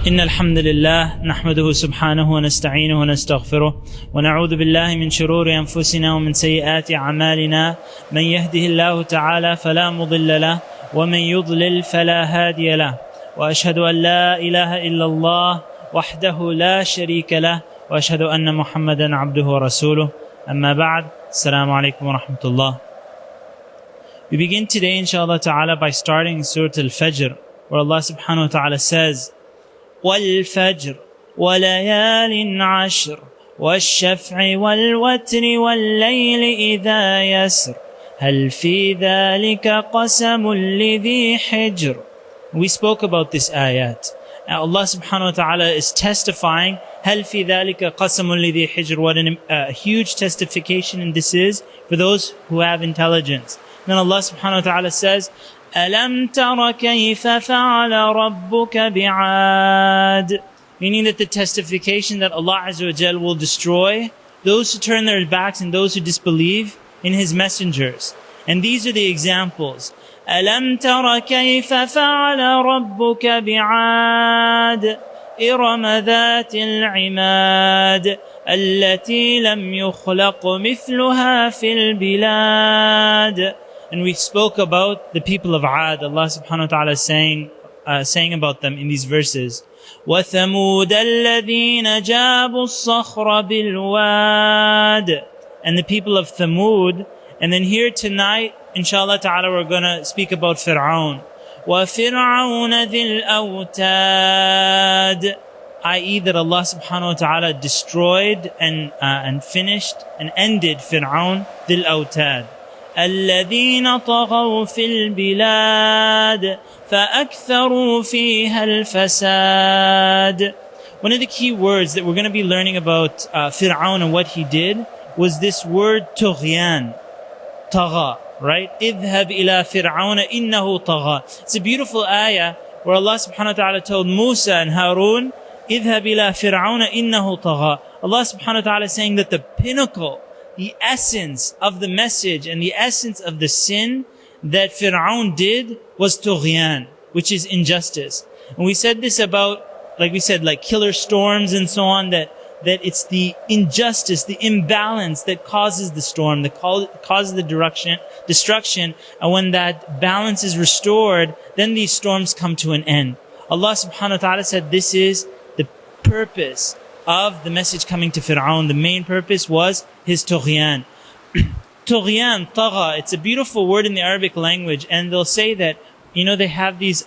إن الحمد لله نحمده سبحانه ونستعينه ونستغفره ونعوذ بالله من شرور أنفسنا ومن سيئات أعمالنا من يهده الله تعالى فلا مضل له ومن يضلل فلا هادي له وأشهد أن لا إله إلا الله وحده لا شريك له وأشهد أن محمدا عبده ورسوله أما بعد السلام عليكم ورحمة الله. We begin today inshallah ta'ala by starting Surah Al-Fajr, where Allah subhanahu wa ta'ala says, وَالْفَجْرِ وَلَيَالٍ عَشْرٍ وَالشَّفْعِ وَالْوَتْرِ وَاللَّيْلِ إِذَا يَسْرٍ هَلْ فِي ذَلِكَ قَسَمٌ لِذِي حِجْرٍ. We spoke about this ayat. Allah subhanahu wa ta'ala is testifying, هَلْ فِي ذَلِكَ قَسَمٌ لِذِي حِجْرٍ. What a huge testification this is for those who have intelligence. Then Allah subhanahu wa ta'ala says, أَلَمْ تَرَ كَيْفَ فَعَلَ رَبُّكَ بِعَادٍ. Meaning that the testification that Allah Azza wa Jal will destroy those who turn their backs and those who disbelieve in His messengers. And these are the examples. أَلَمْ تَرَ كَيْفَ فَعَلَ رَبُّكَ بِعَادٍ إِرَمَ ذَاتِ الْعِمَادِ الَّتِي لَمْ يُخْلَقْ مِثْلُهَا فِي الْبِلَادِ. And we spoke about the people of Ad. Allah subhanahu wa ta'ala is saying about them in these verses. وَثَمُودَ الَّذِينَ جَابُوا الصَّخْرَ بِالْوَادِ. And the people of Thamud. And then here tonight, inshallah ta'ala, we're going to speak about Firawn. وَفِرْعَوْنَ ذِي الْأَوْتَادِ. i.e. that Allah subhanahu wa ta'ala destroyed and finished and ended Firawn ذِي الْأَوْتَادِ. الذين طغوا في البلاد فأكثروا فيها الفساد. One of the key words that we're going to be learning about Firawn and what he did was this word طغيان, طغى, right? اذهب إلى فرعون إنه طغى. It's a beautiful ayah where Allah subhanahu wa ta'ala told Musa and Harun, اذهب إلى فرعون إنه طغى. Allah subhanahu wa ta'ala is saying that the pinnacle, the essence of the message and the essence of the sin that Firawn did was tughyan, which is injustice. And we said this about, like we said, like killer storms and so on, that it's the injustice, the imbalance that causes the storm, that causes the destruction. And when that balance is restored, then these storms come to an end. Allah subhanahu wa ta'ala said this is the purpose of the message coming to Firawn. The main purpose was his tughyan. Tughyan, tagha, it's a beautiful word in the Arabic language, and they'll say that, they have these,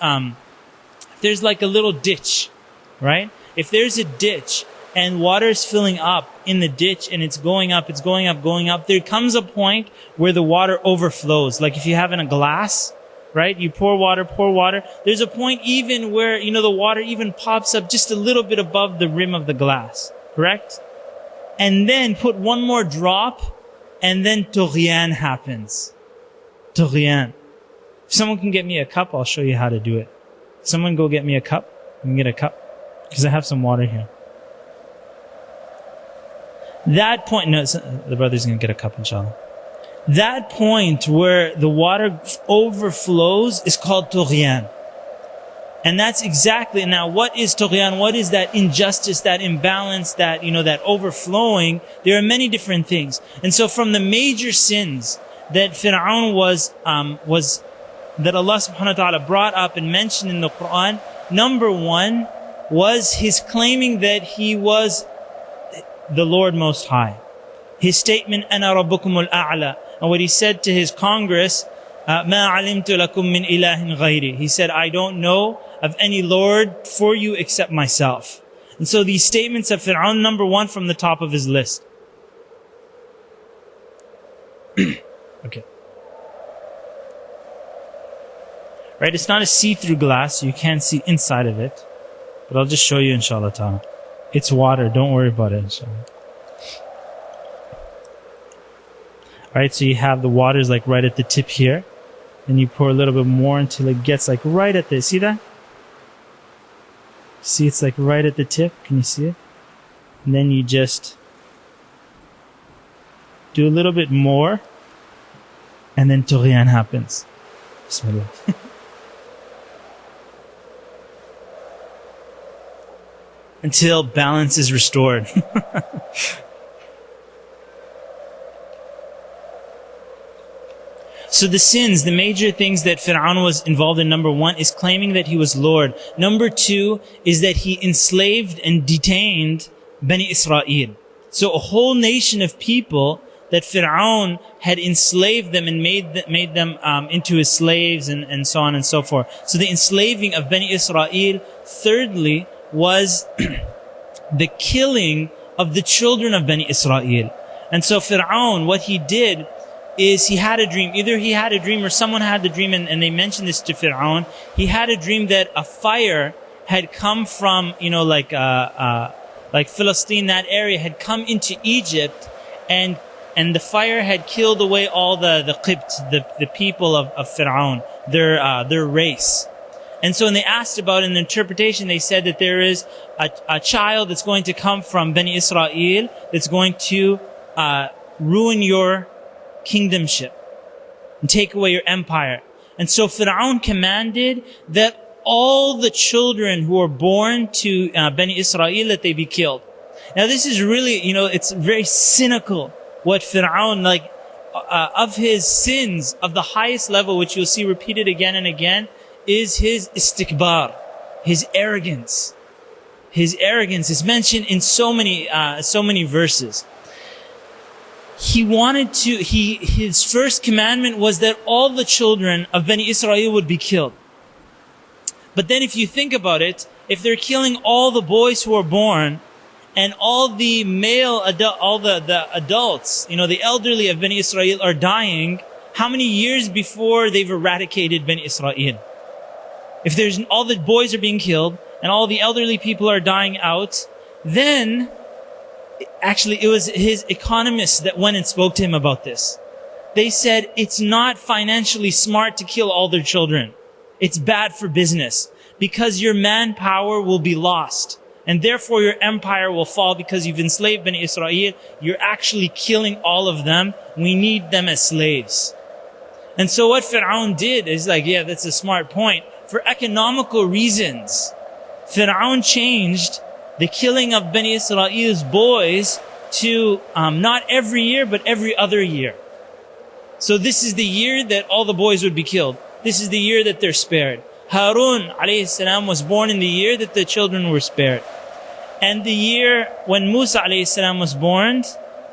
there's like a little ditch, right? If there's a ditch and water is filling up in the ditch and it's going up, there comes a point where the water overflows. Like if you have in a glass, right? You pour water. There's a point even where, the water even pops up just a little bit above the rim of the glass. Correct? And then put one more drop, and then tughyan happens. Tughyan. If someone can get me a cup, I'll show you how to do it. Someone go get me a cup. You can get a cup. Because I have some water here. That point, no, the brother's going to get a cup, inshallah. That point where the water overflows is called tughyan. And that's exactly, now what is tughyan? What is that injustice, that imbalance, that, that overflowing? There are many different things. And so from the major sins that Firawn was, that Allah subhanahu wa ta'ala brought up and mentioned in the Quran, number one was his claiming that he was the Lord Most High. His statement, أَنَا رَبُّكُمُ الْأَعْلَى. And what he said to his Congress, مَا عَلِمْتُ لَكُم مِّنْ إِلَهٍ غَيْرِي. He said, I don't know of any Lord for you except myself. And so these statements of Firawn, number one from the top of his list. Okay. Right, it's not a see-through glass, so you can't see inside of it. But I'll just show you inshallah ta'ala. It's water, don't worry about it inshallah. Alright, so you have the waters like right at the tip here. Then you pour a little bit more until it gets like right at the, see that? See, it's like right at the tip. Can you see it? And then you just do a little bit more. And then tughyan happens. Bismillah. until balance is restored. So the sins, the major things that Firawn was involved in, number one, is claiming that he was Lord. Number two is that he enslaved and detained Bani Israel. So a whole nation of people that Firawn had enslaved them and made them into his slaves and so on and so forth. So the enslaving of Bani Israel. Thirdly was the killing of the children of Bani Israel. And so Firawn, what he did is he had a dream. Either he had a dream or someone had the dream, and they mentioned this to Firawn. He had a dream that a fire had come from, like Philistine, that area, had come into Egypt, and the fire had killed away all the Qibt, the people of Firawn, their race. And so when they asked about it in the interpretation, they said that there is a child that's going to come from Bani Israel that's going to ruin your kingdomship and take away your empire. And so Firawn commanded that all the children who were born to Bani Israel, that they be killed. Now this is really, it's very cynical what Firawn, of his sins of the highest level, which you'll see repeated again and again, is his istikbar, his arrogance. His arrogance is mentioned in so many verses. His first commandment was that all the children of Bani Israel would be killed. But then if you think about it, if they're killing all the boys who are born, and all the the adults, the elderly of Bani Israel are dying, how many years before they've eradicated Bani Israel? If all the boys are being killed, and all the elderly people are dying out, then actually, it was his economists that went and spoke to him about this. They said, it's not financially smart to kill all their children. It's bad for business because your manpower will be lost. And therefore your empire will fall because you've enslaved Bani Israel. You're actually killing all of them. We need them as slaves. And so what Firawn did is that's a smart point. For economical reasons, Firawn changed the killing of Bani Israel's boys to not every year, but every other year. So this is the year that all the boys would be killed. This is the year that they're spared. Harun alayhi salam was born in the year that the children were spared. And the year when Musa alayhi salam was born,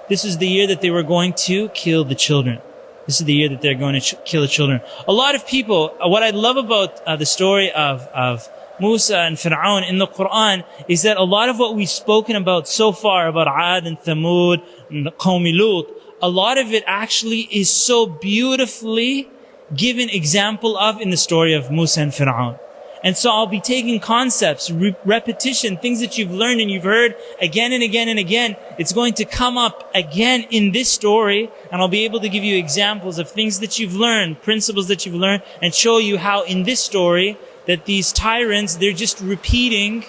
this is the year that they were going to kill the children. This is the year that they're going to kill the children. A lot of people, what I love about the story of Musa and Firawn in the Quran is that a lot of what we've spoken about so far, about Ad and Thamud and the Qawmi Lut, a lot of it actually is so beautifully given example of in the story of Musa and Firawn. And so I'll be taking concepts, repetition, things that you've learned and you've heard again and again and again. It's going to come up again in this story, and I'll be able to give you examples of things that you've learned, principles that you've learned, and show you how in this story that these tyrants, they're just repeating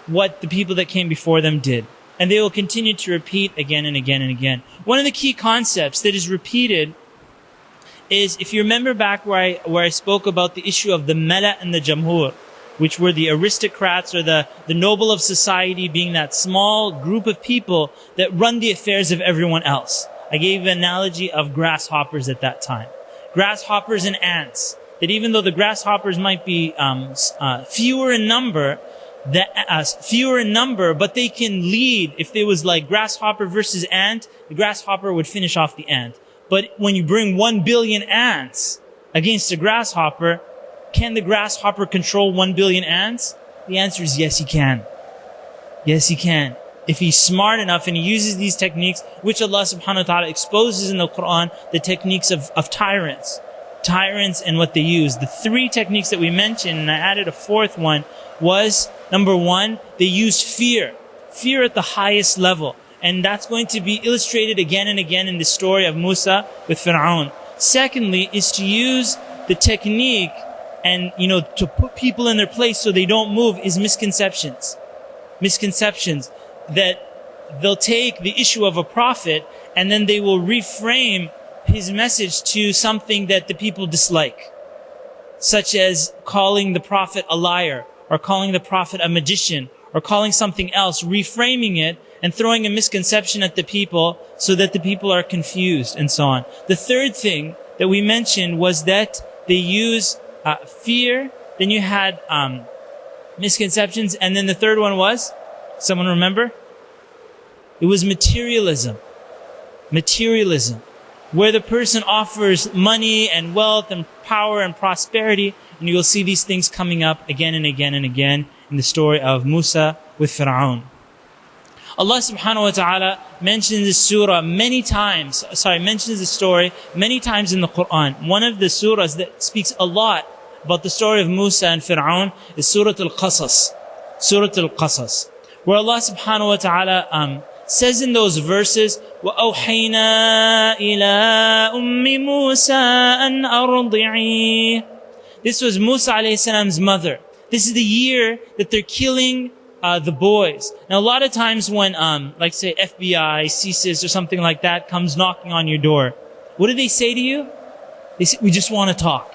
what the people that came before them did. And they will continue to repeat again and again and again. One of the key concepts that is repeated is, if you remember back where I spoke about the issue of the Mala and the Jamhur, which were the aristocrats or the noble of society, being that small group of people that run the affairs of everyone else. I gave an analogy of grasshoppers at that time. Grasshoppers and ants. That even though the grasshoppers might be fewer in number, but they can lead. If there was like grasshopper versus ant, the grasshopper would finish off the ant. But when you bring 1 billion ants against a grasshopper, can the grasshopper control 1 billion ants? The answer is yes, he can. Yes, he can. If he's smart enough and he uses these techniques, which Allah subhanahu wa ta'ala exposes in the Quran, the techniques of tyrants and what they use. The 3 techniques that we mentioned, and I added a 4th one, was, number 1, they use fear. Fear at the highest level. And that's going to be illustrated again and again in the story of Musa with Firawn. Secondly, is to use the technique and, to put people in their place so they don't move, is misconceptions. Misconceptions. That they'll take the issue of a prophet and then they will reframe his message to something that the people dislike. Such as calling the prophet a liar, or calling the prophet a magician, or calling something else, reframing it, and throwing a misconception at the people so that the people are confused and so on. The third thing that we mentioned was that they use fear. Then you had misconceptions. And then the third one was, someone remember? It was materialism. Materialism. Where the person offers money and wealth and power and prosperity. And you will see these things coming up again and again and again in the story of Musa with Firawn. Allah subhanahu wa ta'ala mentions this surah many times, mentions the story many times in the Quran. One of the surahs that speaks a lot about the story of Musa and Firawn is Surah Al-Qasas. Surah Al-Qasas. Where Allah subhanahu wa ta'ala says in those verses, وَأَوْحَيْنَا إِلَىٰ أُمِّ مُوسَىٰ أَنْ أَرْضِعِيهِ. This was Musa alayhi salam's mother. This is the year that they're killing the boys. Now, a lot of times when, like say FBI, CSIS or something like that comes knocking on your door, what do they say to you? They say, we just want to talk.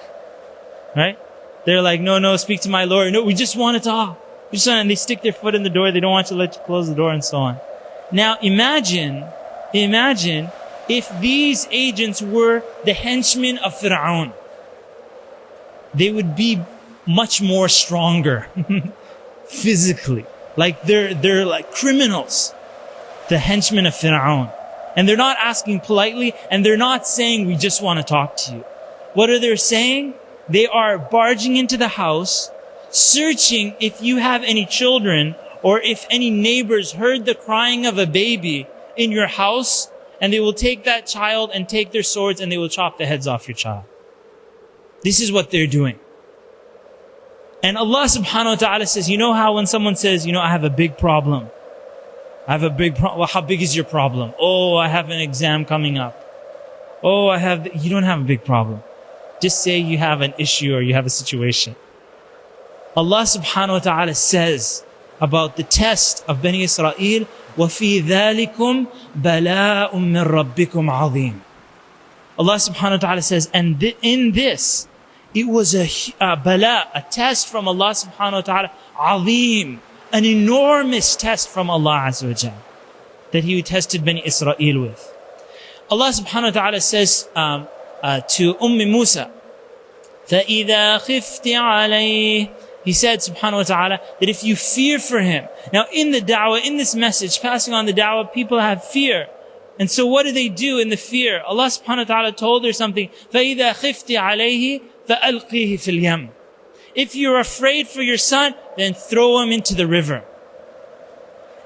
Right? They're like, no, speak to my lawyer. No, we just want to talk. And they stick their foot in the door. They don't want to let you close the door and so on. Now, imagine if these agents were the henchmen of Firawn. They would be much more stronger physically. Like they're like criminals, the henchmen of Firawn. And they're not asking politely, and they're not saying, we just want to talk to you. What are they saying? They are barging into the house, searching if you have any children, or if any neighbors heard the crying of a baby in your house, and they will take that child and take their swords and they will chop the heads off your child. This is what they're doing. And Allah subhanahu wa ta'ala says, you know how when someone says, I have a big problem. I have a big problem. Well, how big is your problem? Oh, I have an exam coming up. Oh, you don't have a big problem. Just say you have an issue or you have a situation. Allah subhanahu wa ta'ala says about the test of Bani Israel, وَفِي ذَلِكُمْ بَلَاءٌ مِّن رَبِّكُمْ عَظِيمٌ. Allah subhanahu wa ta'ala says, and in this, it was a bala, a test from Allah subhanahu wa ta'ala, azim, an enormous test from Allah azza wa jal, that He tested Bani Israel with. Allah subhanahu wa ta'ala says to Musa, فَإِذَا خِفْتِ عَلَيْهِ. He said, subhanahu wa ta'ala, that if you fear for him. Now in the da'wah, in this message, passing on the da'wah, people have fear. And so what do they do in the fear? Allah subhanahu wa ta'ala told her something, فَإِذَا خِفْتِ عَلَيْهِ فَأَلْقِيهِ فِي الْيَمِّ. If you're afraid for your son, then throw him into the river.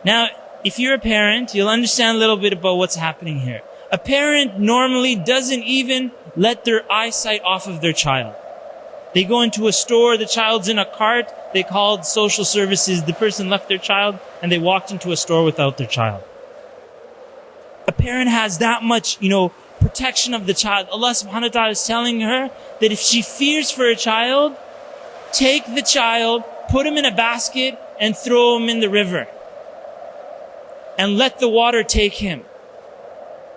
Now, if you're a parent, you'll understand a little bit about what's happening here. A parent normally doesn't even let their eyesight off of their child. They go into a store, the child's in a cart, they called social services, the person left their child, and they walked into a store without their child. A parent has that much, protection of the child. Allah subhanahu wa ta'ala is telling her that if she fears for a child, take the child, put him in a basket, and throw him in the river. And let the water take him.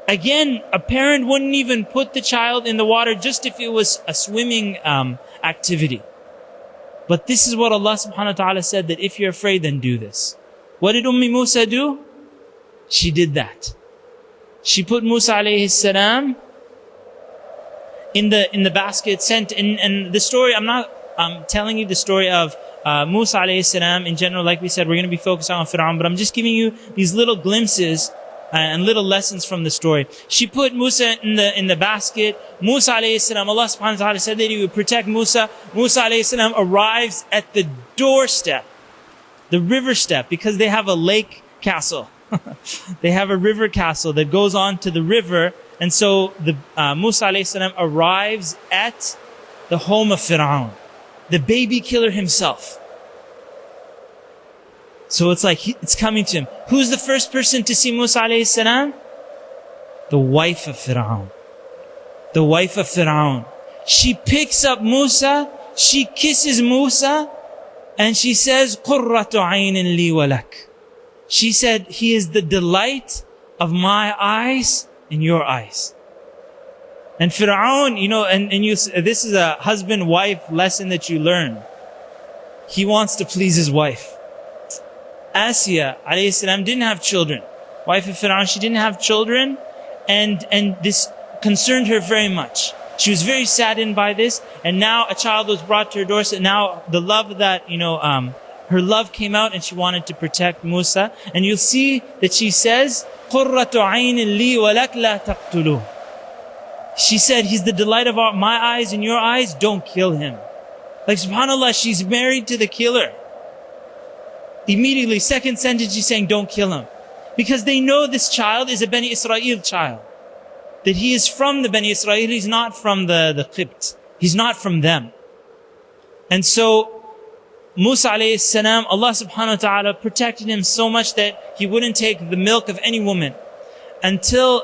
Again, a parent wouldn't even put the child in the water just if it was a swimming activity. But this is what Allah subhanahu wa ta'ala said, that if you're afraid, then do this. What did Musa do? She did that. She put Musa alayhi salam in the basket, and the story, I'm telling you the story of Musa alayhi salam in general. Like we said, we're going to be focused on Firawn, but I'm just giving you these little glimpses and little lessons from the story. She put Musa in the basket. Musa alayhi salam, Allah subhanahu wa ta'ala said that He would protect Musa. Musa alayhi salam arrives at the doorstep, the river step, because they have a lake castle. They have a river castle that goes on to the river. And so Musa alayhi salam arrives at the home of Firawn, the baby killer himself. So it's like it's coming to him. Who's the first person to see Musa alayhi salam? The wife of Firawn. The wife of Firawn. She picks up Musa, she kisses Musa, and she says, قُرَّةُ عَيْنٍ لِي وَلَكَ. She said, he is the delight of my eyes and your eyes. And Firawn, this is a husband-wife lesson that you learn. He wants to please his wife. Asiya alayhi salam didn't have children. Wife of Firawn, she didn't have children, and this concerned her very much. She was very saddened by this, and now a child was brought to her doorstep. Now the love that, her love came out, and she wanted to protect Musa. And you'll see that she says, قُرَّةُ عَيْنٍ لِي وَلَكْ لَا تَقْتُلُوهُ. She said, he's the delight of my eyes and your eyes, don't kill him. Like subhanAllah, she's married to the killer. Immediately, second sentence, she's saying, don't kill him. Because they know this child is a Bani Israel child. That he is from the Bani Israel, he's not from the Qibt. He's not from them. And so, Musa alayhi salam, Allah subhanahu wa ta'ala protected him so much that he wouldn't take the milk of any woman. Until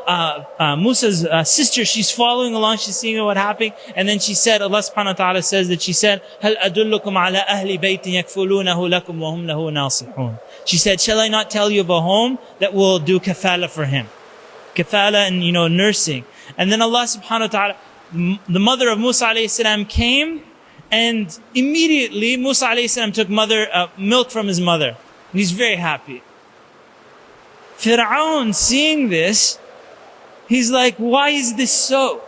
Musa's sister, she's following along, she's seeing what happened, and then she said, Allah subhanahu wa ta'ala says that she said, هَلْ أَدُلُّكُمْ عَلَىٰ أَهْلِ بَيْتٍ يَكْفُلُونَهُ لَكُمْ وَهُمْ لَهُ نَاصِحُونَ. She said, shall I not tell you of a home that will do kafala for him? Kafala and, nursing. And then Allah subhanahu wa ta'ala, the mother of Musa alayhi salam came, and immediately Musa alayhi salam took milk from his mother. And he's very happy. Firawn, seeing this, he's like, why is this so?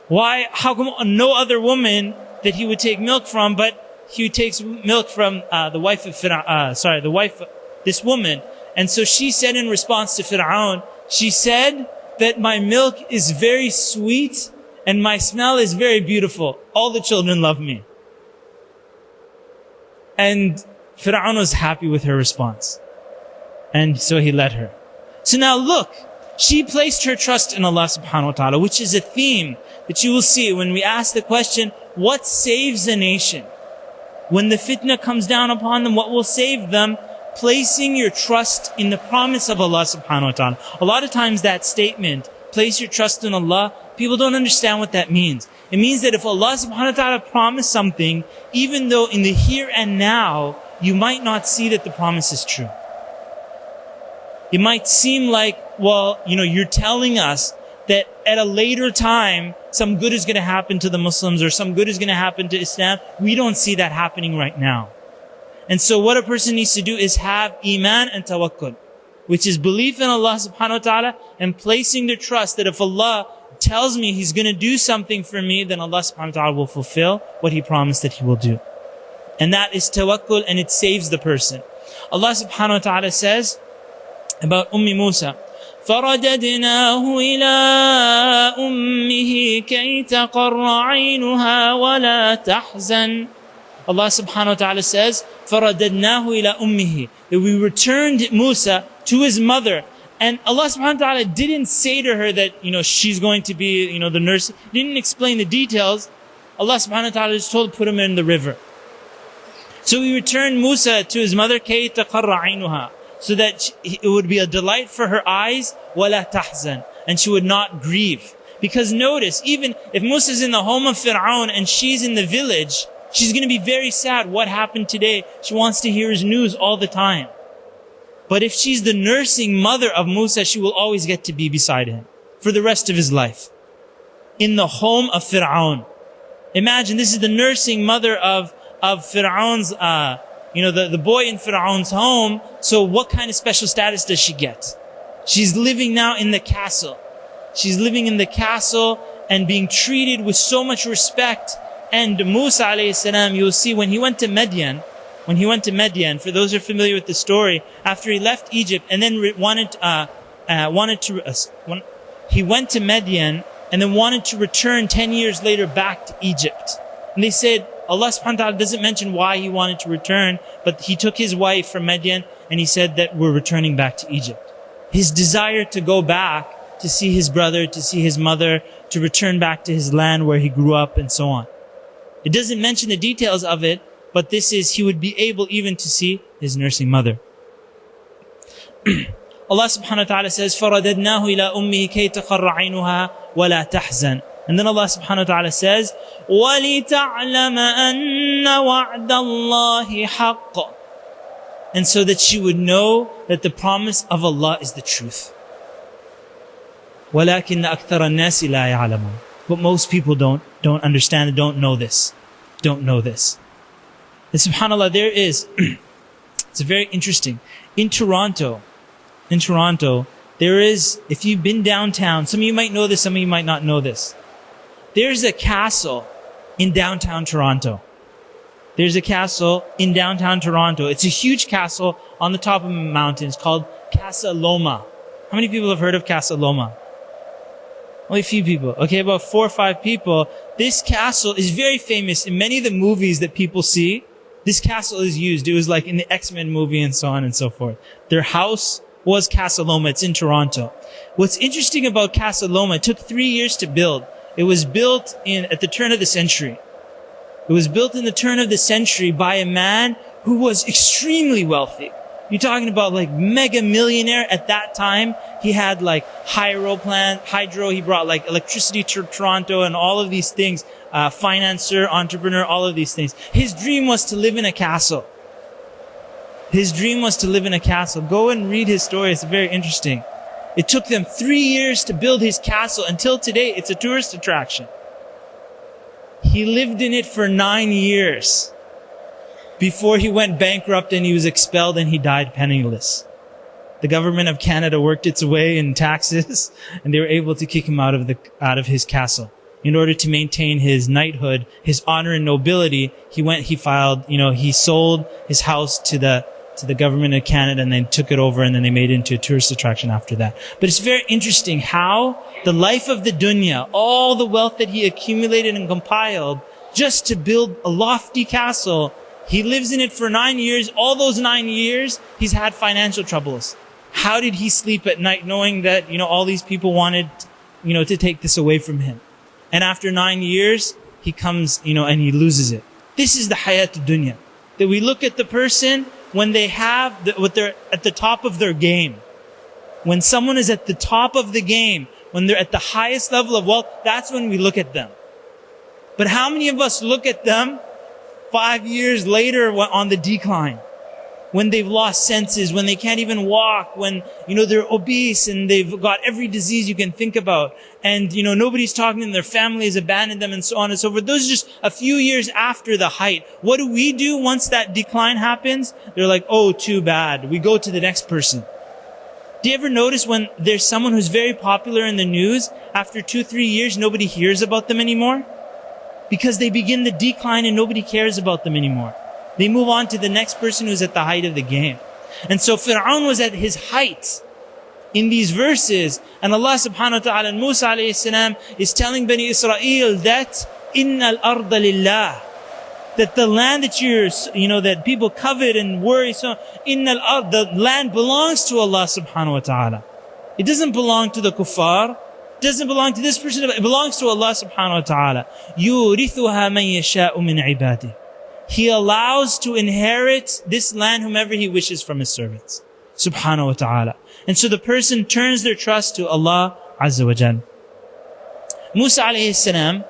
How come no other woman that he would take milk from, but he takes milk from the wife of Firawn, this woman. And so she said in response to Firawn, she said that my milk is very sweet and my smell is very beautiful. All the children love me. And Firawn was happy with her response. And so he let her. So now look, she placed her trust in Allah subhanahu wa ta'ala, which is a theme that you will see when we ask the question, what saves a nation? When the fitna comes down upon them, what will save them? Placing your trust in the promise of Allah subhanahu wa ta'ala. A lot of times that statement, place your trust in Allah, people don't understand what that means. It means that if Allah subhanahu wa ta'ala promised something, even though in the here and now, you might not see that the promise is true. It might seem like, you're telling us that at a later time, some good is going to happen to the Muslims or some good is going to happen to Islam. We don't see that happening right now. And so what a person needs to do is have iman and tawakkul, which is belief in Allah subhanahu wa ta'ala and placing the trust that if Allah tells me He's going to do something for me, then Allah subhanahu wa ta'ala will fulfill what He promised that He will do. And that is tawakkul, and it saves the person. Allah subhanahu wa ta'ala says about Musa, فَرَدَدْنَاهُ إِلَىٰ أُمِّهِ كَيْ تَقَرَّ عَيْنُهَا وَلَا تَحْزَنْ. Allah subhanahu wa ta'ala says, فَرَدَدْنَاهُ إِلَىٰ أُمِّهِ, that we returned Musa to his mother. And Allah subhanahu wa ta'ala didn't say to her that, she's going to be, the nurse. Didn't explain the details. Allah subhanahu wa ta'ala just told, put him in the river. So we returned Musa to his mother, كَيْ تَقَرَّ عَيْنُهَا, so that it would be a delight for her eyes, وَلَا تَحْزَنْ, and she would not grieve. Because notice, even if Musa is in the home of Firawn and she's in the village, she's going to be very sad. What happened today? She wants to hear his news all the time. But if she's the nursing mother of Musa, she will always get to be beside him for the rest of his life. In the home of Firawn. Imagine, this is the nursing mother of Firawn's, the boy in Firawn's home. So what kind of special status does she get? She's living now in the castle. She's living in the castle and being treated with so much respect. And Musa alayhi salam, you'll see when he went to Madyan, for those who are familiar with the story, after he left Egypt and then he went to Madyan and then wanted to return 10 years later back to Egypt. And they said, Allah subhanahu wa ta'ala doesn't mention why he wanted to return, but he took his wife from Madyan and he said that we're returning back to Egypt. His desire to go back, to see his brother, to see his mother, to return back to his land where he grew up and so on. It doesn't mention the details of it, but this is, he would be able even to see his nursing mother. Allah subhanahu wa ta'ala says, فَرَدَدْنَاهُ إِلَىٰ أُمِّهِ كَيْ تَقَرَّ عَيْنُهَا وَلَا تَحْزَنْ. And then Allah subhanahu wa ta'ala says, وَلِتَعْلَمَ أَنَّ وَعْدَ اللَّهِ حَقٌّ. And so that she would know that the promise of Allah is the truth. وَلَكِنَّ أَكْثَرَ النَّاسِ لَا يَعْلَمُونَ. But most people don't understand, don't know this. And subhanAllah, there is It's very interesting. In Toronto, there is, if you've been downtown, some of you might know this, some of you might not know this. There's a castle in downtown Toronto. There's a castle in downtown Toronto. It's a huge castle on the top of a mountain. It's called Casa Loma. How many people have heard of Casa Loma? Only a few people. Okay, about 4 or 5 people. This castle is very famous in many of the movies that people see. This castle is used. It was like in the X-Men movie and so on and so forth. Their house was Casa Loma. It's in Toronto. What's interesting about Casa Loma, it took 3 years to build. It was built at the turn of the century. It was built in the turn of the century by a man who was extremely wealthy. You're talking about like mega millionaire at that time. He had like hydro. He brought like electricity to Toronto and all of these things. Financer, entrepreneur, all of these things. His dream was to live in a castle. His dream was to live in a castle. Go and read his story. It's very interesting. It took them 3 years to build his castle. Until today, it's a tourist attraction. He lived in it for 9 years before he went bankrupt and he was expelled and he died penniless. The government of Canada worked its way in taxes and they were able to kick him out of his castle. In order to maintain his knighthood, his honor and nobility, he sold his house to the government of Canada and then took it over and then they made it into a tourist attraction after that. But it's very interesting how the life of the dunya, all the wealth that he accumulated and compiled just to build a lofty castle, he lives in it for 9 years. All those 9 years, he's had financial troubles. How did he sleep at night knowing that, all these people wanted, to take this away from him? And after 9 years, he comes, and he loses it. This is the hayat dunya. That we look at the person when they're at the top of their game. When someone is at the top of the game, when they're at the highest level of wealth, that's when we look at them. But how many of us look at them 5 years later on the decline? When they've lost senses, when they can't even walk, when, they're obese and they've got every disease you can think about. And, nobody's talking to them, their family has abandoned them and so on and so forth. Those are just a few years after the height. What do we do once that decline happens? They're like, oh, too bad. We go to the next person. Do you ever notice when there's someone who's very popular in the news, after 2-3 years, nobody hears about them anymore? Because they begin the decline and nobody cares about them anymore. They move on to the next person who's at the height of the game. And so Firawn was at his height in these verses. And Allah subhanahu wa ta'ala and Musa alayhi salam is telling Bani Israel that Inna al-arda lillah. That the land that that people covet and worry, so Inna al-ard, the land belongs to Allah subhanahu wa ta'ala. It doesn't belong to the kuffar. It doesn't belong to this person. It belongs to Allah subhanahu wa ta'ala. يُورِثُهَا مَن يَشَاءُ مِنْ عِبَادِهِ. He allows to inherit this land whomever He wishes from His servants. Subhanahu wa ta'ala. And so the person turns their trust to Allah Azza wa Jal. Musa alayhi salam,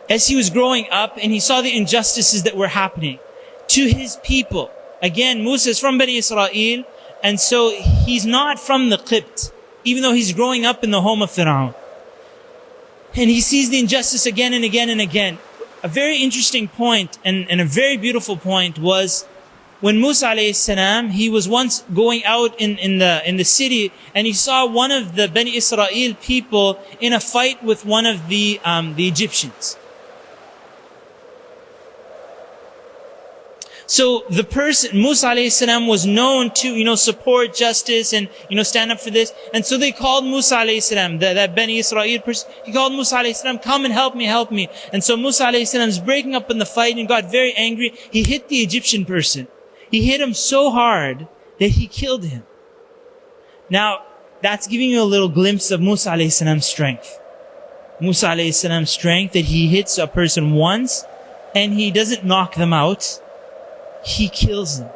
as he was growing up and he saw the injustices that were happening to his people. Again, Musa is from Bani Israel, and so he's not from the Qibt, even though he's growing up in the home of Firawn. And he sees the injustice again and again and again. A very interesting point and a very beautiful point was when Musa alayhi salam, he was once going out in the city and he saw one of the Bani Israel people in a fight with one of the Egyptians. So the person, Musa alayhi salam, was known to, support justice and, stand up for this. And so they called Musa alayhi salam, that Bani Israel person, he called Musa alayhi salam, come and help me. And so Musa alayhi salam is breaking up in the fight and got very angry. He hit the Egyptian person. He hit him so hard that he killed him. Now, that's giving you a little glimpse of Musa alayhi salam's strength. Musa alayhi salam's strength, that he hits a person once and he doesn't knock them out. He kills them.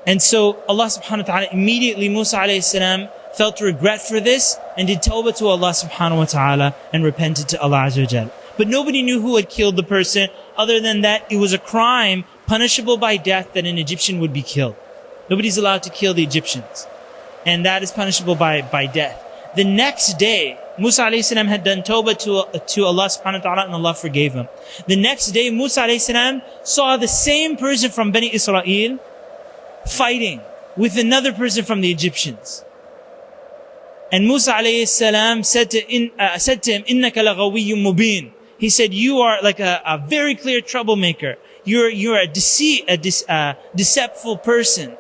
And so Allah subhanahu wa ta'ala immediately, Musa alayhi salam felt regret for this and did tawbah to Allah subhanahu wa ta'ala and repented to Allah Azza wa Jal. But nobody knew who had killed the person. Other than that, it was a crime punishable by death that an Egyptian would be killed. Nobody's allowed to kill the Egyptians. And that is punishable by death. The next day, Musa alayhi salam had done tawbah to Allah subhanahu wa ta'ala, and Allah forgave him. The next day, Musa alayhi salam saw the same person from Bani Israel fighting with another person from the Egyptians. And Musa alayhi salam said to him, "Innaka laghawiyyun mubin." He said, "You are like a very clear troublemaker. You're a deceitful person."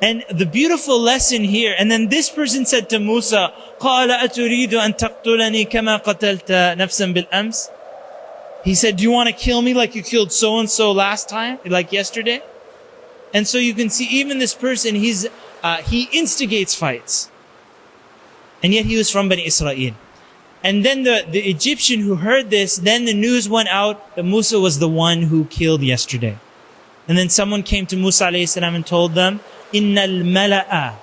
And the beautiful lesson here, and then this person said to Musa, قَالَ أَتُرِيدُ أَن تَقْتُلَنِي كَمَا قَتَلْتَ نَفْسًا بِالْأَمْسِ. He said, do you want to kill me like you killed so-and-so last time, like yesterday? And so you can see even this person, he instigates fights. And yet he was from Bani Israel. And then the Egyptian who heard this, then the news went out that Musa was the one who killed yesterday. And then someone came to Musa alayhi salam and told them, إِنَّ الْمَلَأَ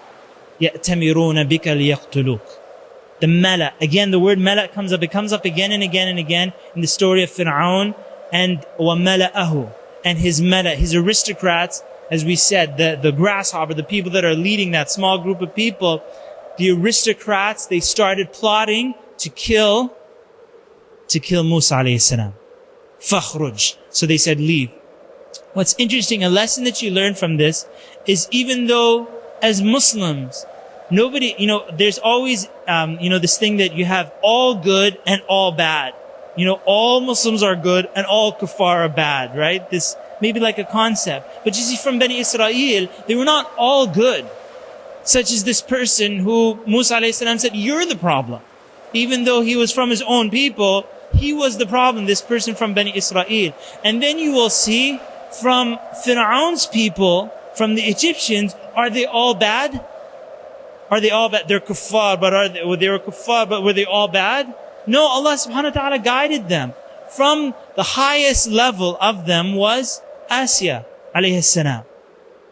يَأْتَمِرُونَ بِكَ لِيَقْتُلُوكَ. The mala, again the word mala comes up. It comes up again and again and again in the story of Firawn and وَمَلَأَهُ. And his mala, his aristocrats, as we said, the grasshopper, the people that are leading that small group of people, the aristocrats, they started plotting to kill Musa alayhi salam. فَخْرُجْ. So they said, leave. What's interesting, a lesson that you learn from this is even though as Muslims, nobody, there's always, this thing that you have all good and all bad. All Muslims are good and all kuffar are bad, right? This maybe like a concept. But you see from Bani Israel, they were not all good. Such as this person who Musa alayhi salam said, you're the problem. Even though he was from his own people, he was the problem, this person from Bani Israel. And then you will see from Firawn's people, from the Egyptians, are they all bad? Are they all bad? They're kuffar, but they were kuffar, but were they all bad? No, Allah subhanahu wa ta'ala guided them. From the highest level of them was Asiya alayhi salam.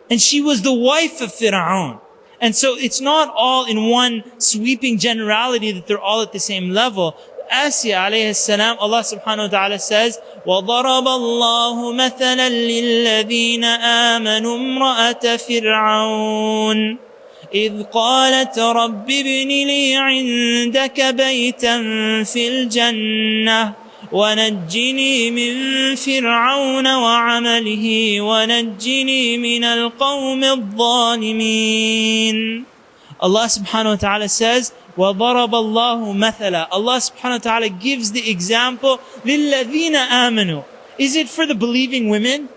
And she was the wife of Firawn. And so it's not all in one sweeping generality that they're all at the same level. Asiya alayhi salam, Allah subhanahu wa ta'ala says, وَضَرَبَ اللَّهُ مَثَلًا لِلَّذِينَ آمَنُوا امْرَأَةَ فِرْعَوْنَ إِذْ قَالَتْ رَبِّ ابْنِ لِي عِندَكَ بَيْتًا فِي الْجَنَّةِ وَنَجِّنِي مِنْ فِرْعَوْنَ وَعَمَلِهِ وَنَجِّنِي مِنَ الْقَوْمِ الظَّالِمِينَ. Allah subhanahu wa ta'ala says, وَضَرَبَ اللَّهُ مَثَلًا. Allah subhanahu wa ta'ala gives the example, لِلَّذِينَ آمَنُوا. Is it for the believing women?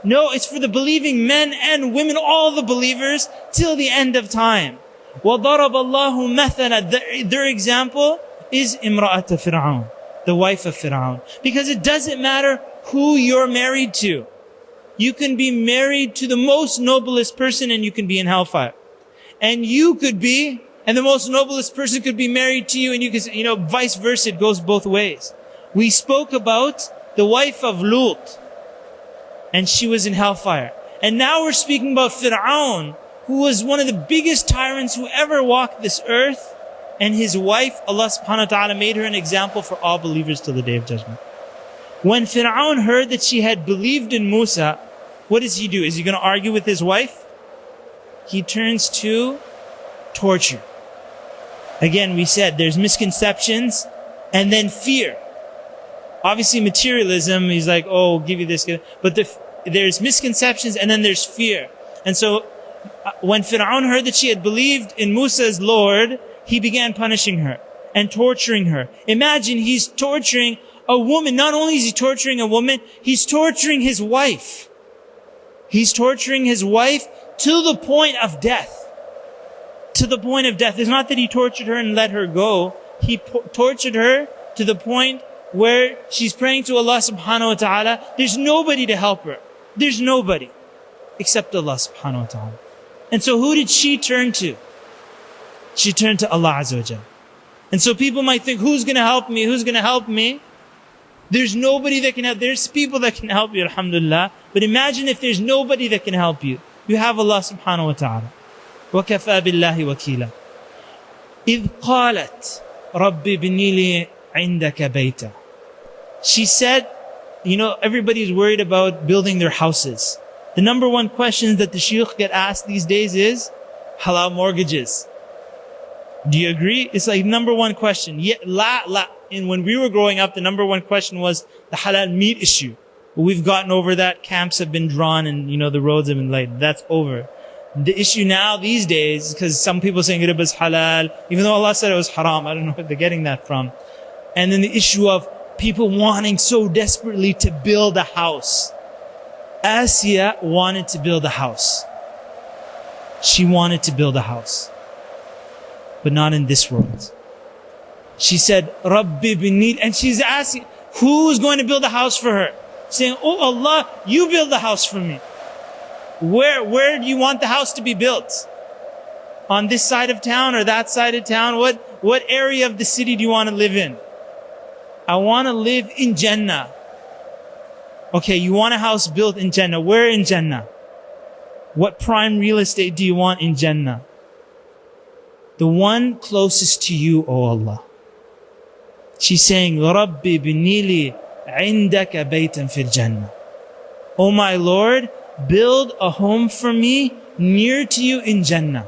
No, it's for the believing men and women, all the believers, till the end of time. وَضَرَبَ اللَّهُ مَثَلًا. Their example is إِمْرَأَةَ فِرْعَوْنَ, the wife of Firawn. Because it doesn't matter who you're married to. You can be married to the most noblest person and you can be in hellfire. And you could be, and the most noblest person could be married to you and you could, vice versa, it goes both ways. We spoke about the wife of Lut, and she was in hellfire. And now we're speaking about Firawn, who was one of the biggest tyrants who ever walked this earth. And his wife, Allah subhanahu wa ta'ala made her an example for all believers till the Day of Judgment. When Firawn heard that she had believed in Musa, what does he do? Is he going to argue with his wife? He turns to torture. Again, we said there's misconceptions and then fear. Obviously materialism, he's like, oh, give you this. But there's misconceptions and then there's fear. And so when Firawn heard that she had believed in Musa as Lord, he began punishing her and torturing her. Imagine he's torturing a woman. Not only is he torturing a woman, he's torturing his wife. He's torturing his wife to the point of death. To the point of death. It's not that he tortured her and let her go. He tortured her to the point where she's praying to Allah subhanahu wa ta'ala. There's nobody to help her. There's nobody except Allah subhanahu wa ta'ala. And so who did she turn to? She turned to Allah Azza wa Jal. And so people might think, who's going to help me? Who's going to help me? There's nobody that can help. There's people that can help you, alhamdulillah. But imagine if there's nobody that can help you. You have Allah subhanahu wa ta'ala. وَكَفَى بِاللَّهِ وَكِيلًا. إِذْ قَالَتْ رَبِّ ابْنِ لِي عِنْدَكَ بَيْتًا. She said, everybody's worried about building their houses. The number one question that the shuyukh get asked these days is halal mortgages. Do you agree? It's like number one question. And when we were growing up, the number one question was the halal meat issue. But we've gotten over that. Camps have been drawn and, the roads have been laid. That's over. The issue now these days, because some people saying riba is halal, even though Allah said it was haram. I don't know where they're getting that from. And then the issue of people wanting so desperately to build a house. Asiya wanted to build a house. She wanted to build a house. But not in this world. She said, Rabbi binni, and she's asking, who's going to build a house for her? Saying, oh Allah, you build the house for me. Where do you want the house to be built? On this side of town or that side of town? What area of the city do you want to live in? I want to live in Jannah. Okay, you want a house built in Jannah. Where in Jannah? What prime real estate do you want in Jannah? The one closest to you, O Allah. She's saying, Rabbi binili indaka baytan fil Jannah. O my Lord, build a home for me near to you in Jannah.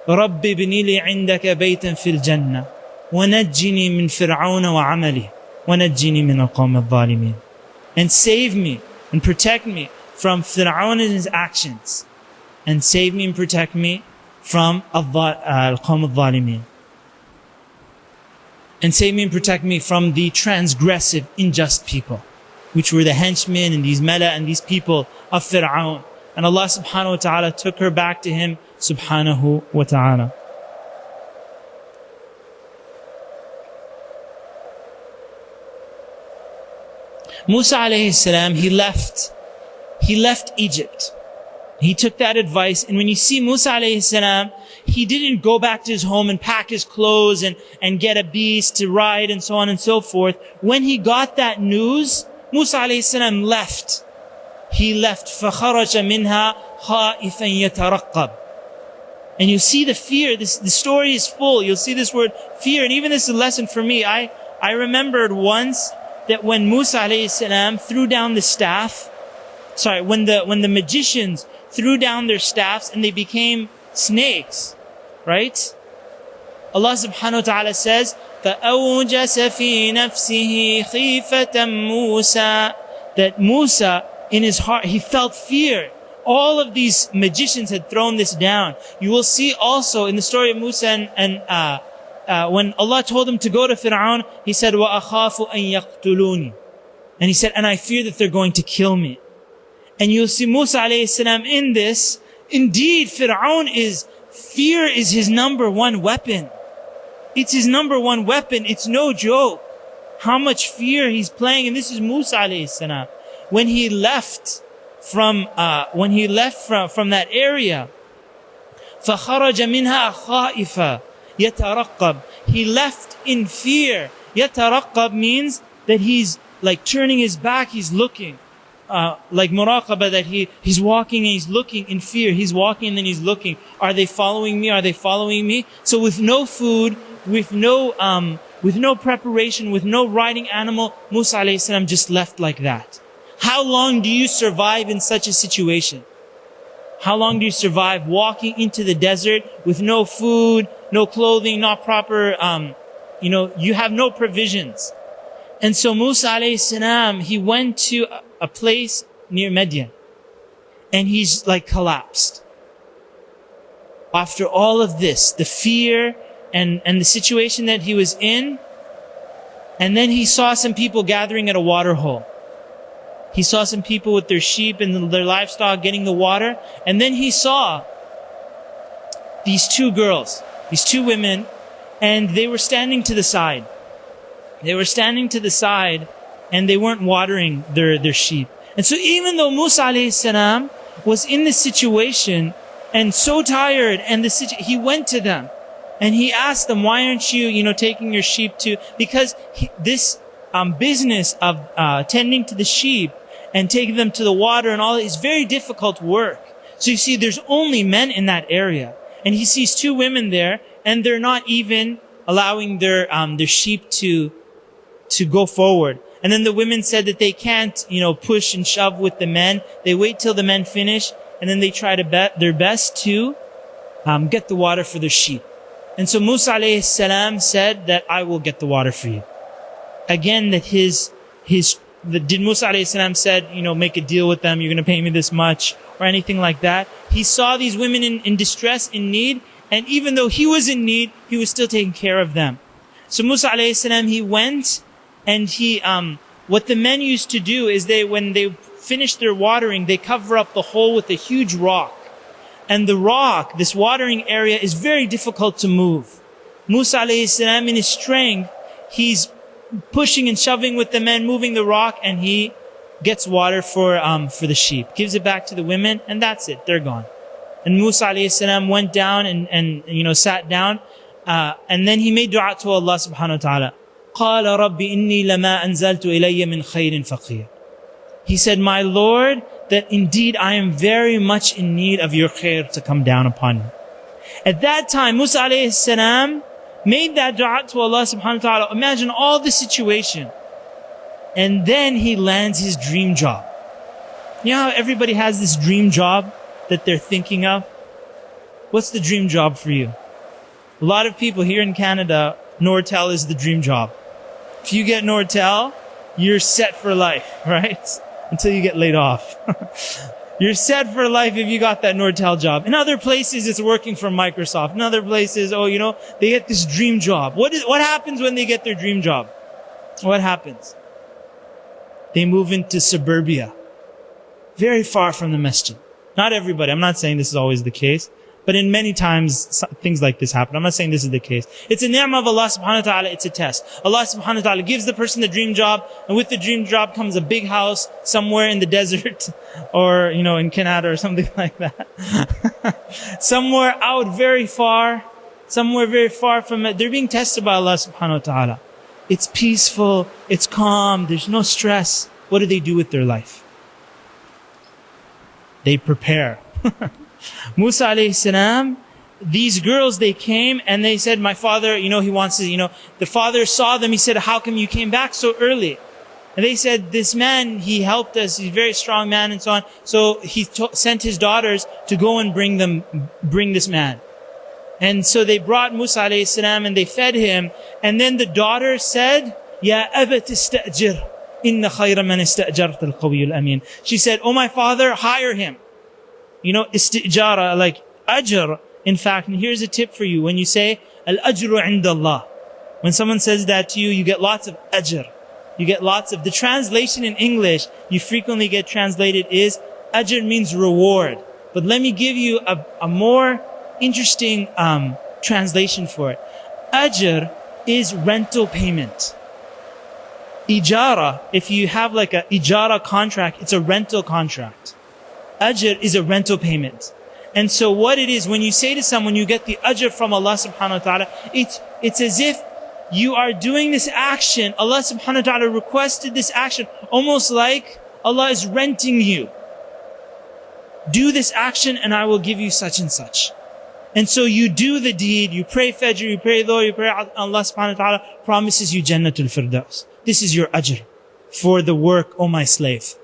Rabbi binili indaka baytan fil Jannah. وَنَجِّنِي مِنْ فِرْعَوْنَ وَعَمَلِهِ وَنَجِّنِي مِنَ الْقَوْمِ الظَّالِمِينَ. And save me and protect me from Firawn and his actions. And save me and protect me from al-qawm al-zalimin. And save me and protect me from the transgressive, unjust people, which were the henchmen and these mala and these people of Firawn. And Allah subhanahu wa ta'ala took her back to Him subhanahu wa ta'ala. Musa alayhi salam, he left Egypt. He took that advice, and when you see Musa alayhi salam, he didn't go back to his home and pack his clothes and get a beast to ride and so on and so forth. When he got that news, Musa alayhi salam left. He left. فَخَرَجَ مِنْهَا خَائِفًا يَتَرَقَّبْ. And you see the fear. The story is full. You'll see this word fear. And even this is a lesson for me. I remembered once that when Musa alayhi salam threw down the staff, when the magicians threw down their staffs and they became snakes, right? Allah subhanahu wa ta'ala says, فَأَوْجَسَ فِي نَفْسِهِ خِيفَةً مُوسَى. That Musa, in his heart, he felt fear. All of these magicians had thrown this down. You will see also in the story of Musa and when Allah told him to go to Firawn, he said, وَأَخَافُ أَن يَقْتُلُونِ. And he said, and I fear that they're going to kill me. And you'll see Musa alayhi salam in this. Indeed, Firawn fear is his number one weapon. It's his number one weapon. It's no joke. How much fear he's playing. And this is Musa alayhi salam. When he left from that area, فَخَرَجَ مِنْهَا خَائِفًا يَتَرَقَّبْ. He left in fear. يَتَرَقَّبْ means that he's like turning his back, he's looking. Like muraqabah, that he's walking and he's looking in fear. He's walking and then he's looking. Are they following me? Are they following me? So with no food, with no preparation, with no riding animal, Musa alayhi salam just left like that. How long do you survive in such a situation? How long do you survive walking into the desert with no food, no clothing, not proper, you have no provisions. And so Musa alayhi salam, he went to a place near Madyan. And he's like collapsed. After all of this, the fear and the situation that he was in, and then he saw some people gathering at a water hole. He saw some people with their sheep and their livestock getting the water. And then he saw these two girls, these two women, and they were standing to the side. They were standing to the side and they weren't watering their sheep. And so even though Musa alayhi salam was in this situation and so tired, and he went to them and he asked them, why aren't you, taking your sheep to, because this business of tending to the sheep and taking them to the water and all is very difficult work. So you see, there's only men in that area. And he sees two women there, and they're not even allowing their sheep to go forward. And then the women said that they can't, push and shove with the men. They wait till the men finish, and then they try their best to get the water for their sheep. And so Musa alayhi salam said that I will get the water for you. Again, that did Musa alayhi salam said, make a deal with them, you're going to pay me this much, or anything like that. He saw these women in distress, in need, and even though he was in need, he was still taking care of them. So Musa alayhi salam, he went, and what the men used to do is when they finished their watering, they cover up the hole with a huge rock. And the rock, this watering area, is very difficult to move. Musa alayhi salam, in his strength, he's pushing and shoving with the men, moving the rock, and he gets water for the sheep. Gives it back to the women, and that's it. They're gone. And Musa alayhi salam went down and sat down, and then he made dua to Allah subhanahu wa ta'ala. قَالَ رَبِّ إِنِّي لَمَا أَنزَلْتُ إِلَيَّ مِنْ خَيْرٍ فَقِيرٍ. He said, my Lord, that indeed I am very much in need of your khair to come down upon me. At that time, Musa alayhi salam made that dua to Allah subhanahu wa ta'ala. Imagine all the situation. And then he lands his dream job. You know how everybody has this dream job that they're thinking of? What's the dream job for you? A lot of people here in Canada, Nortel is the dream job. If you get Nortel, you're set for life, right? Until you get laid off. You're set for life if you got that Nortel job. In other places, it's working for Microsoft. In other places, they get this dream job. What happens when they get their dream job? What happens? They move into suburbia. Very far from the masjid. Not everybody. I'm not saying this is always the case. But in many times, things like this happen. I'm not saying this is the case. It's a ni'mah of Allah subhanahu wa ta'ala. It's a test. Allah subhanahu wa ta'ala gives the person the dream job. And with the dream job comes a big house somewhere in the desert. Or, in Canada or something like that. Somewhere out very far. Somewhere very far from it. They're being tested by Allah subhanahu wa ta'ala. It's peaceful. It's calm. There's no stress. What do they do with their life? They prepare. Musa alayhi salam, these girls, they came and they said, my father, he wants to, the father saw them. He said, how come you came back so early? And they said, this man, he helped us. He's a very strong man and so on. So he sent his daughters to go and bring this man. And so they brought Musa alayhi salam and they fed him. And then the daughter said, Ya abat istajir, inna khayra man istajarta al-qawiyyu al-amin. She said, oh my father, hire him. Istijara, like ajr. In fact, and here's a tip for you. When you say, al-ajru indallah. When someone says that to you, you get lots of ajr. You get lots of, the translation in English, you frequently get translated is, ajr means reward. But let me give you a more interesting translation for it. Ajr is rental payment. Ijara, if you have like a ijara contract, it's a rental contract. Ajr is a rental payment. And so what it is, when you say to someone, you get the ajr from Allah subhanahu wa ta'ala, it's as if you are doing this action. Allah subhanahu wa ta'ala requested this action, almost like Allah is renting you. Do this action and I will give you such and such. And so you do the deed, you pray Fajr, you pray Dhuhr, you pray Allah subhanahu wa ta'ala promises you Jannatul Firdaus. This is your ajr for the work, O my slave.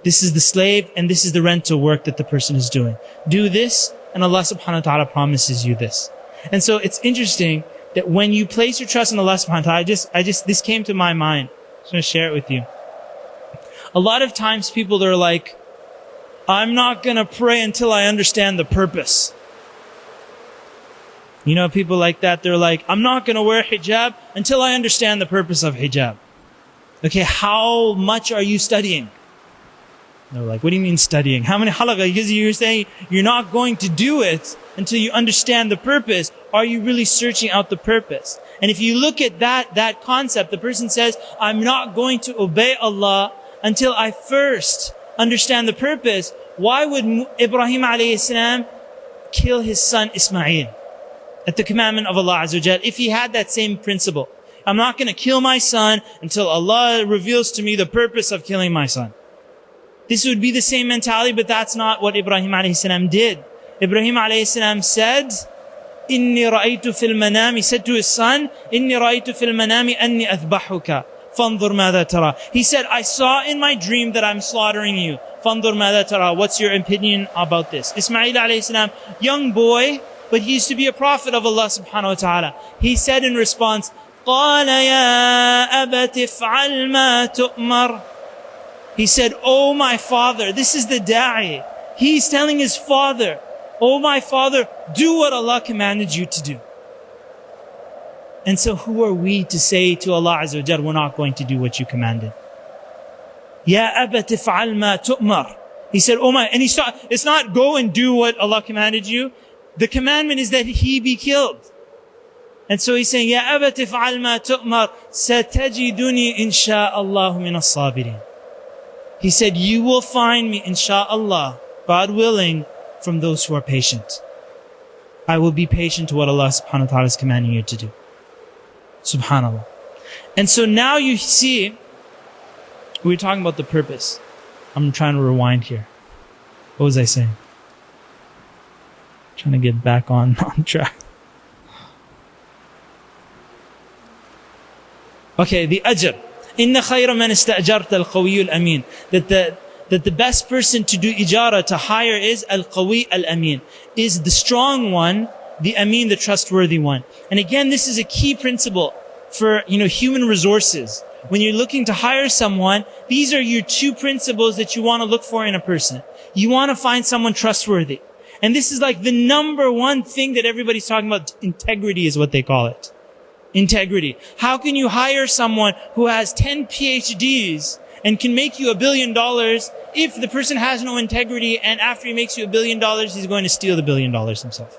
This is the slave and this is the rental work that the person is doing. Do this and Allah subhanahu wa ta'ala promises you this. And so it's interesting that when you place your trust in Allah subhanahu wa ta'ala, this came to my mind. I'm just going to share it with you. A lot of times people are like, I'm not going to pray until I understand the purpose. People like that, they're like, I'm not going to wear hijab until I understand the purpose of hijab. Okay, how much are you studying? They're like, what do you mean studying? How many halaqah? Because you're saying you're not going to do it until you understand the purpose. Are you really searching out the purpose? And if you look at that concept, the person says, I'm not going to obey Allah until I first understand the purpose. Why would Ibrahim alayhi salam kill his son Ismail at the commandment of Allah Azza wa Jal if he had that same principle? I'm not going to kill my son until Allah reveals to me the purpose of killing my son. This would be the same mentality, but that's not what Ibrahim alayhi salam did. Ibrahim alayhi salam said, Inni ra'aytu fil manam, he said to his son, Inni ra'aytu fil manami anni athbahuka, fanzur madha tara. He said, I saw in my dream that I'm slaughtering you. Fanzur madha tara. What's your opinion about this? Ismail alayhi salam, young boy, but he used to be a prophet of Allah subhanahu wa ta'ala. He said in response, قَالَ يَا أَبَتِ افْعَلْ مَا تُؤْمَرْ. He said, oh my father, this is the da'i. He's telling his father, oh my father, do what Allah commanded you to do. And so who are we to say to Allah Azza wa Jal, we're not going to do what you commanded? Ya abat if'al ma tu'mar. He said, oh my, and it's not go and do what Allah commanded you. The commandment is that he be killed. And so he's saying, Ya abat if'al ma tu'mar, satajiduni insha'Allahu min as-sabirin. He said, you will find me, insha'Allah, God willing, from those who are patient. I will be patient to what Allah subhanahu wa ta'ala is commanding you to do. Subhanallah. And so now you see, we were talking about the purpose. I'm trying to rewind here. What was I saying? Trying to get back on track. Okay, the ajr. Inna khayra man ista'jarta al-qawi al-amin. That the best person to do ijara, to hire, is al-qawi al-amin. Is the strong one, the amin, the trustworthy one. And again, this is a key principle for, human resources. When you're looking to hire someone, these are your two principles that you want to look for in a person. You want to find someone trustworthy. And this is like the number one thing that everybody's talking about. Integrity is what they call it. Integrity. How can you hire someone who has 10 PhDs and can make you $1 billion if the person has no integrity, and after he makes you $1 billion, he's going to steal the $1 billion himself?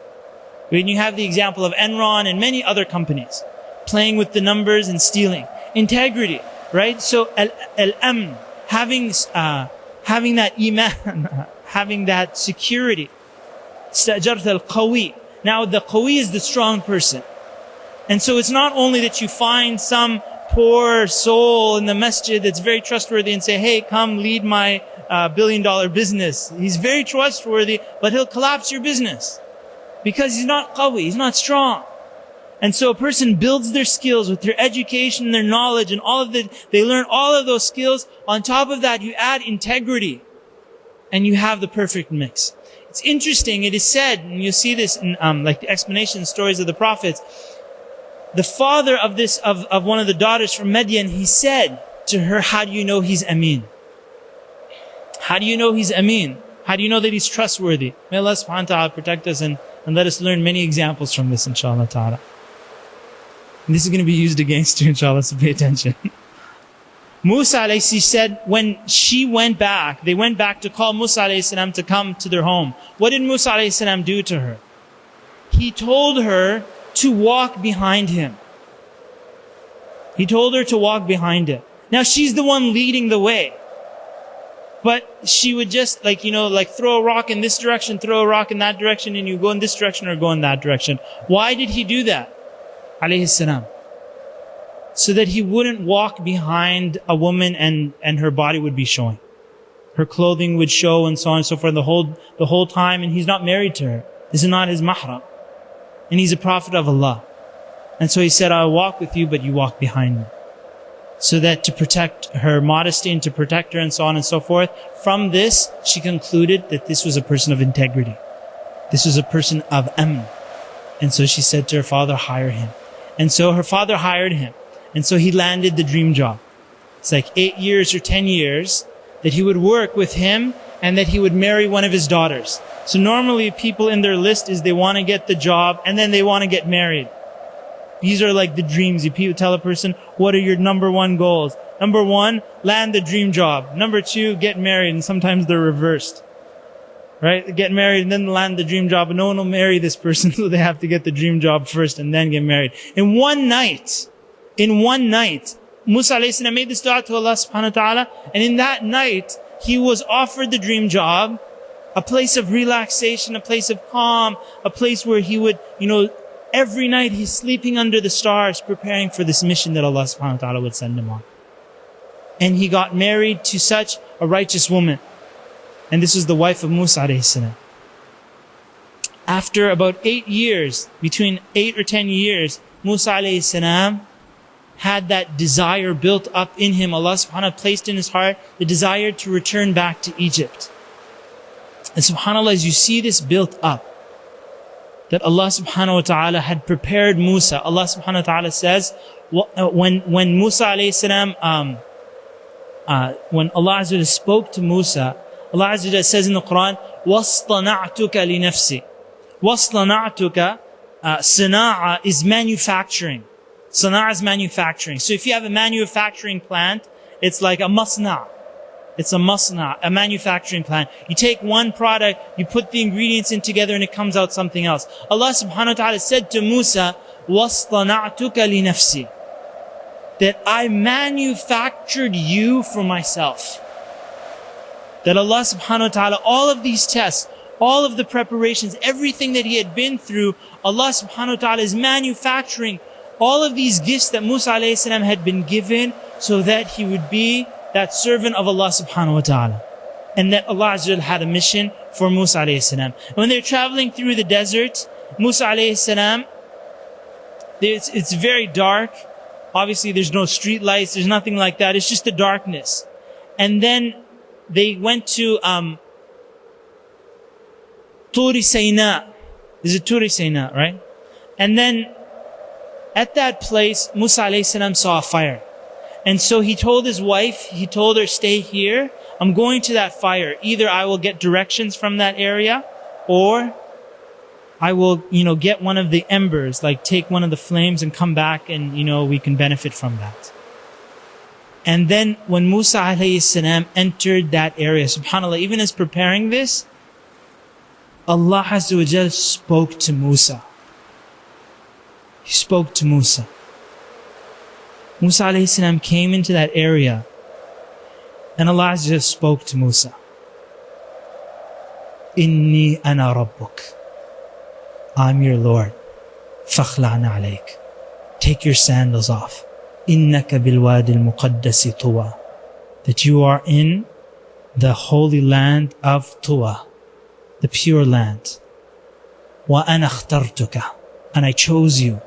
When you have the example of Enron and many other companies playing with the numbers and stealing. Integrity, right? So al-amn, having that iman, having that security. Stajarta al-qawi. Now the qawi is the strong person. And so it's not only that you find some poor soul in the masjid that's very trustworthy and say, hey, come lead my $1 billion business. He's very trustworthy, but he'll collapse your business. Because he's not qawi, he's not strong. And so a person builds their skills with their education, their knowledge, and they learn all of those skills. On top of that, you add integrity. And you have the perfect mix. It's interesting, it is said, and you see this in like the explanation stories of the prophets. The father of one of the daughters from Madyan, he said to her, how do you know he's Amin? How do you know he's Amin? How do you know that he's trustworthy? May Allah subhanahu wa ta'ala protect us and let us learn many examples from this, inshallah ta'ala. And this is going to be used against you, inshallah, so pay attention. Musa alayhi said, when they went back to call Musa alayhi salam to come to their home. What did Musa alayhi salam do to her? He told her to walk behind him. He told her to walk behind him. Now she's the one leading the way. But she would just throw a rock in this direction, throw a rock in that direction, and you go in this direction or go in that direction. Why did he do that? Alayhi salam. So that he wouldn't walk behind a woman and her body would be showing. Her clothing would show and so on and so forth the whole time, and he's not married to her. This is not his mahram. And he's a prophet of Allah. And so he said, I'll walk with you, but you walk behind me. So that to protect her modesty and to protect her and so on and so forth. From this, she concluded that this was a person of integrity. This was a person of amn. And so she said to her father, hire him. And so her father hired him. And so he landed the dream job. It's like 8 years or 10 years that he would work with him and that he would marry one of his daughters. So normally people in their list is they want to get the job and then they want to get married. These are like the dreams. You tell a person, what are your number one goals? Number one, land the dream job. Number two, get married. And sometimes they're reversed. Right? Get married and then land the dream job. But no one will marry this person, so they have to get the dream job first and then get married. In one night, Musa alayhi salam made this dua to Allah subhanahu wa ta'ala. And in that night, he was offered the dream job, a place of relaxation, a place of calm, a place where he would, every night he's sleeping under the stars, preparing for this mission that Allah subhanahu wa ta'ala would send him on. And he got married to such a righteous woman. And this was the wife of Musa alayhi salam. After about 8 years, between 8 or 10 years, Musa alayhi salam had that desire built up in him. Allah subhanahu wa ta'ala placed in his heart the desire to return back to Egypt. And subhanAllah, as you see this built up, that Allah subhanahu wa ta'ala had prepared Musa. Allah subhanahu wa ta'ala says, when Musa alayhi salam, when Allah Azza wa Jalla spoke to Musa, Allah Azza wa Jalla says in the Quran, وَاصْطَنَعْتُكَ لِنَفْسِي. وَاصْطَنَعْتُكَ, sana'a is manufacturing. Sana'a is manufacturing. So if you have a manufacturing plant, it's like a masna'. It's a masna', a manufacturing plant. You take one product, you put the ingredients in together, and it comes out something else. Allah subhanahu wa ta'ala said to Musa, وَاصْطَنَعْتُكَ لِنَفْسِي, that I manufactured you for myself. That Allah subhanahu wa ta'ala, all of these tests, all of the preparations, everything that he had been through, Allah subhanahu wa ta'ala is manufacturing all of these gifts that Musa alayhi salam had been given so that he would be that servant of Allah subhanahu wa ta'ala. And that Allah Azza wa Jalla had a mission for Musa alayhi salam. When they're traveling through the desert, Musa alayhi salam, it's very dark. Obviously there's no street lights, there's nothing like that. It's just the darkness. And then they went to Turi Sayna. This is Turi Sayna, right? And then at that place, Musa alayhi salam saw a fire. And so he told his wife, he told her, stay here. I'm going to that fire. Either I will get directions from that area, or I will, get one of the embers, like take one of the flames and come back and, we can benefit from that. And then when Musa alayhi salam entered that area, subhanAllah, even as preparing this, Allah Azza wa Jal spoke to Musa. He spoke to Musa. Musa alayhi salam came into that area, and Allah Azza wa Jal spoke to Musa. Inni ana rabbuk. I'm your Lord. Fakhla'na alayk. Take your sandals off. Innaka bilwadi al-muqaddasi tuwa. That you are in the holy land of Tuwa, the pure land. Wa ana akhtartuka. And I chose you.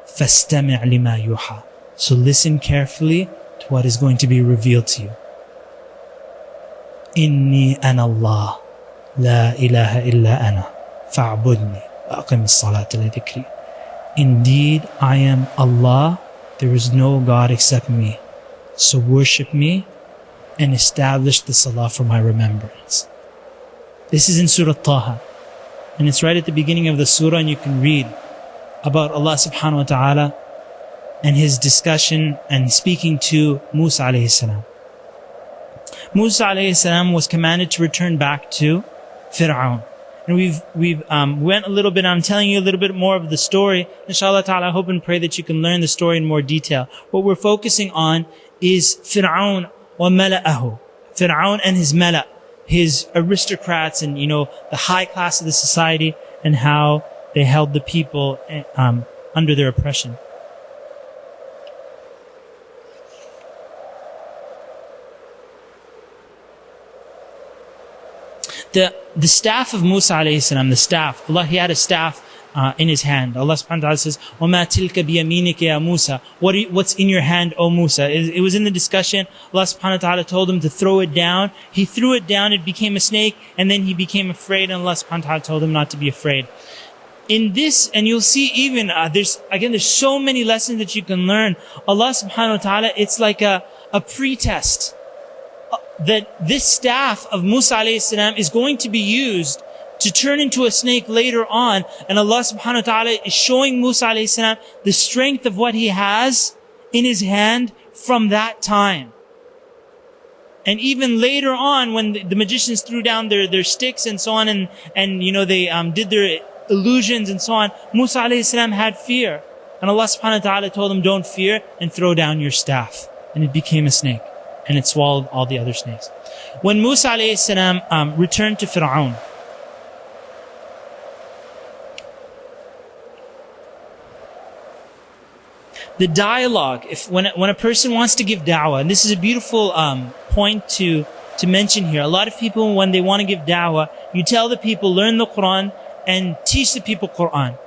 Fastami' lima yuha. So listen carefully to what is going to be revealed to you. Inni ana Allah. La ilaha illa ana. Fa'budni. Aqim as-salata li dhikri. Indeed, I am Allah. There is no God except me. So worship me and establish the salah for my remembrance. This is in Surah Taha. And it's right at the beginning of the surah, and you can read about Allah subhanahu wa ta'ala and His discussion and speaking to Musa alayhi salam. Musa alayhi salam was commanded to return back to Firawn. And we've went a little bit, I'm telling you a little bit more of the story. Inshallah ta'ala, I hope and pray that you can learn the story in more detail. What we're focusing on is Firawn wa mala'ahu. Firawn and his mala', his aristocrats and, the high class of the society, and how they held the people under their oppression. The staff of Musa alayhi salam, the staff, Allah, he had a staff in his hand. Allah subhanahu wa ta'ala says, وَمَا تِلْكَ بِيَمِينِكَ يَا Musa. What's in your hand, O Musa? It was in the discussion. Allah subhanahu wa ta'ala told him to throw it down. He threw it down, it became a snake, and then he became afraid, and Allah subhanahu wa ta'ala told him not to be afraid. In this, and you'll see even, there's so many lessons that you can learn. Allah subhanahu wa ta'ala, it's like a pretest. That this staff of Musa alayhi salam is going to be used to turn into a snake later on. And Allah subhanahu wa ta'ala is showing Musa alayhi salam the strength of what he has in his hand from that time. And even later on, when the magicians threw down their sticks and so on, and they did their illusions and so on, Musa alayhi salam had fear. And Allah subhanahu wa ta'ala told him, don't fear, and throw down your staff. And it became a snake. And it swallowed all the other snakes. When Musa alayhi salam returned to Firawn, the dialogue, when a person wants to give da'wah, and this is a beautiful point to mention here. A lot of people, when they want to give da'wah, you tell the people, learn the Quran and teach the people Quran.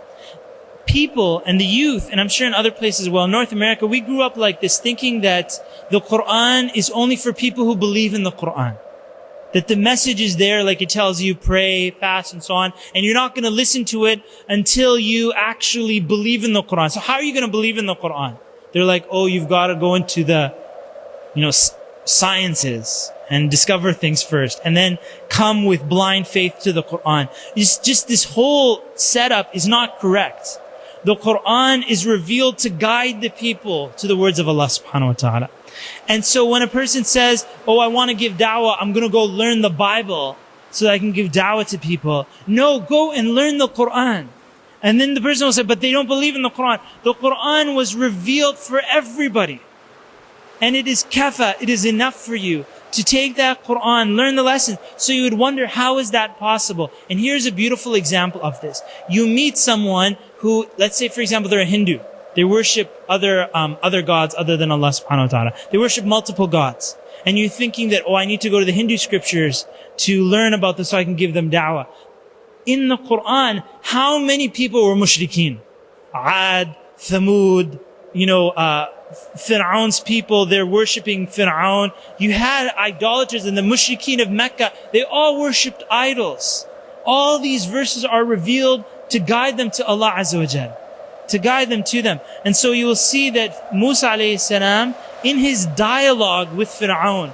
People and the youth, and I'm sure in other places as well, North America, we grew up like this, thinking that the Quran is only for people who believe in the Quran. That the message is there, like it tells you, pray, fast, and so on. And you're not going to listen to it until you actually believe in the Quran. So how are you going to believe in the Quran? They're like, oh, you've got to go into the, sciences and discover things first. And then come with blind faith to the Quran. It's just this whole setup is not correct. The Quran is revealed to guide the people to the words of Allah subhanahu wa ta'ala. And so when a person says, oh, I want to give da'wah, I'm going to go learn the Bible so that I can give da'wah to people. No, go and learn the Quran. And then the person will say, but they don't believe in the Quran. The Quran was revealed for everybody. And it is kafa, it is enough for you to take that Quran, learn the lesson. So you would wonder, how is that possible? And here's a beautiful example of this. You meet someone who, let's say for example, they're a Hindu. They worship other gods other than Allah subhanahu wa ta'ala. They worship multiple gods. And you're thinking that, oh, I need to go to the Hindu scriptures to learn about this so I can give them da'wah. In the Quran, how many people were mushrikeen? Ad, Thamud, Firawn's people, they're worshipping Firawn. You had idolaters and the mushrikeen of Mecca. They all worshipped idols. All these verses are revealed to guide them to Allah Azza wa Jal. To guide them to them. And so you will see that Musa alayhi salam, in his dialogue with Firawn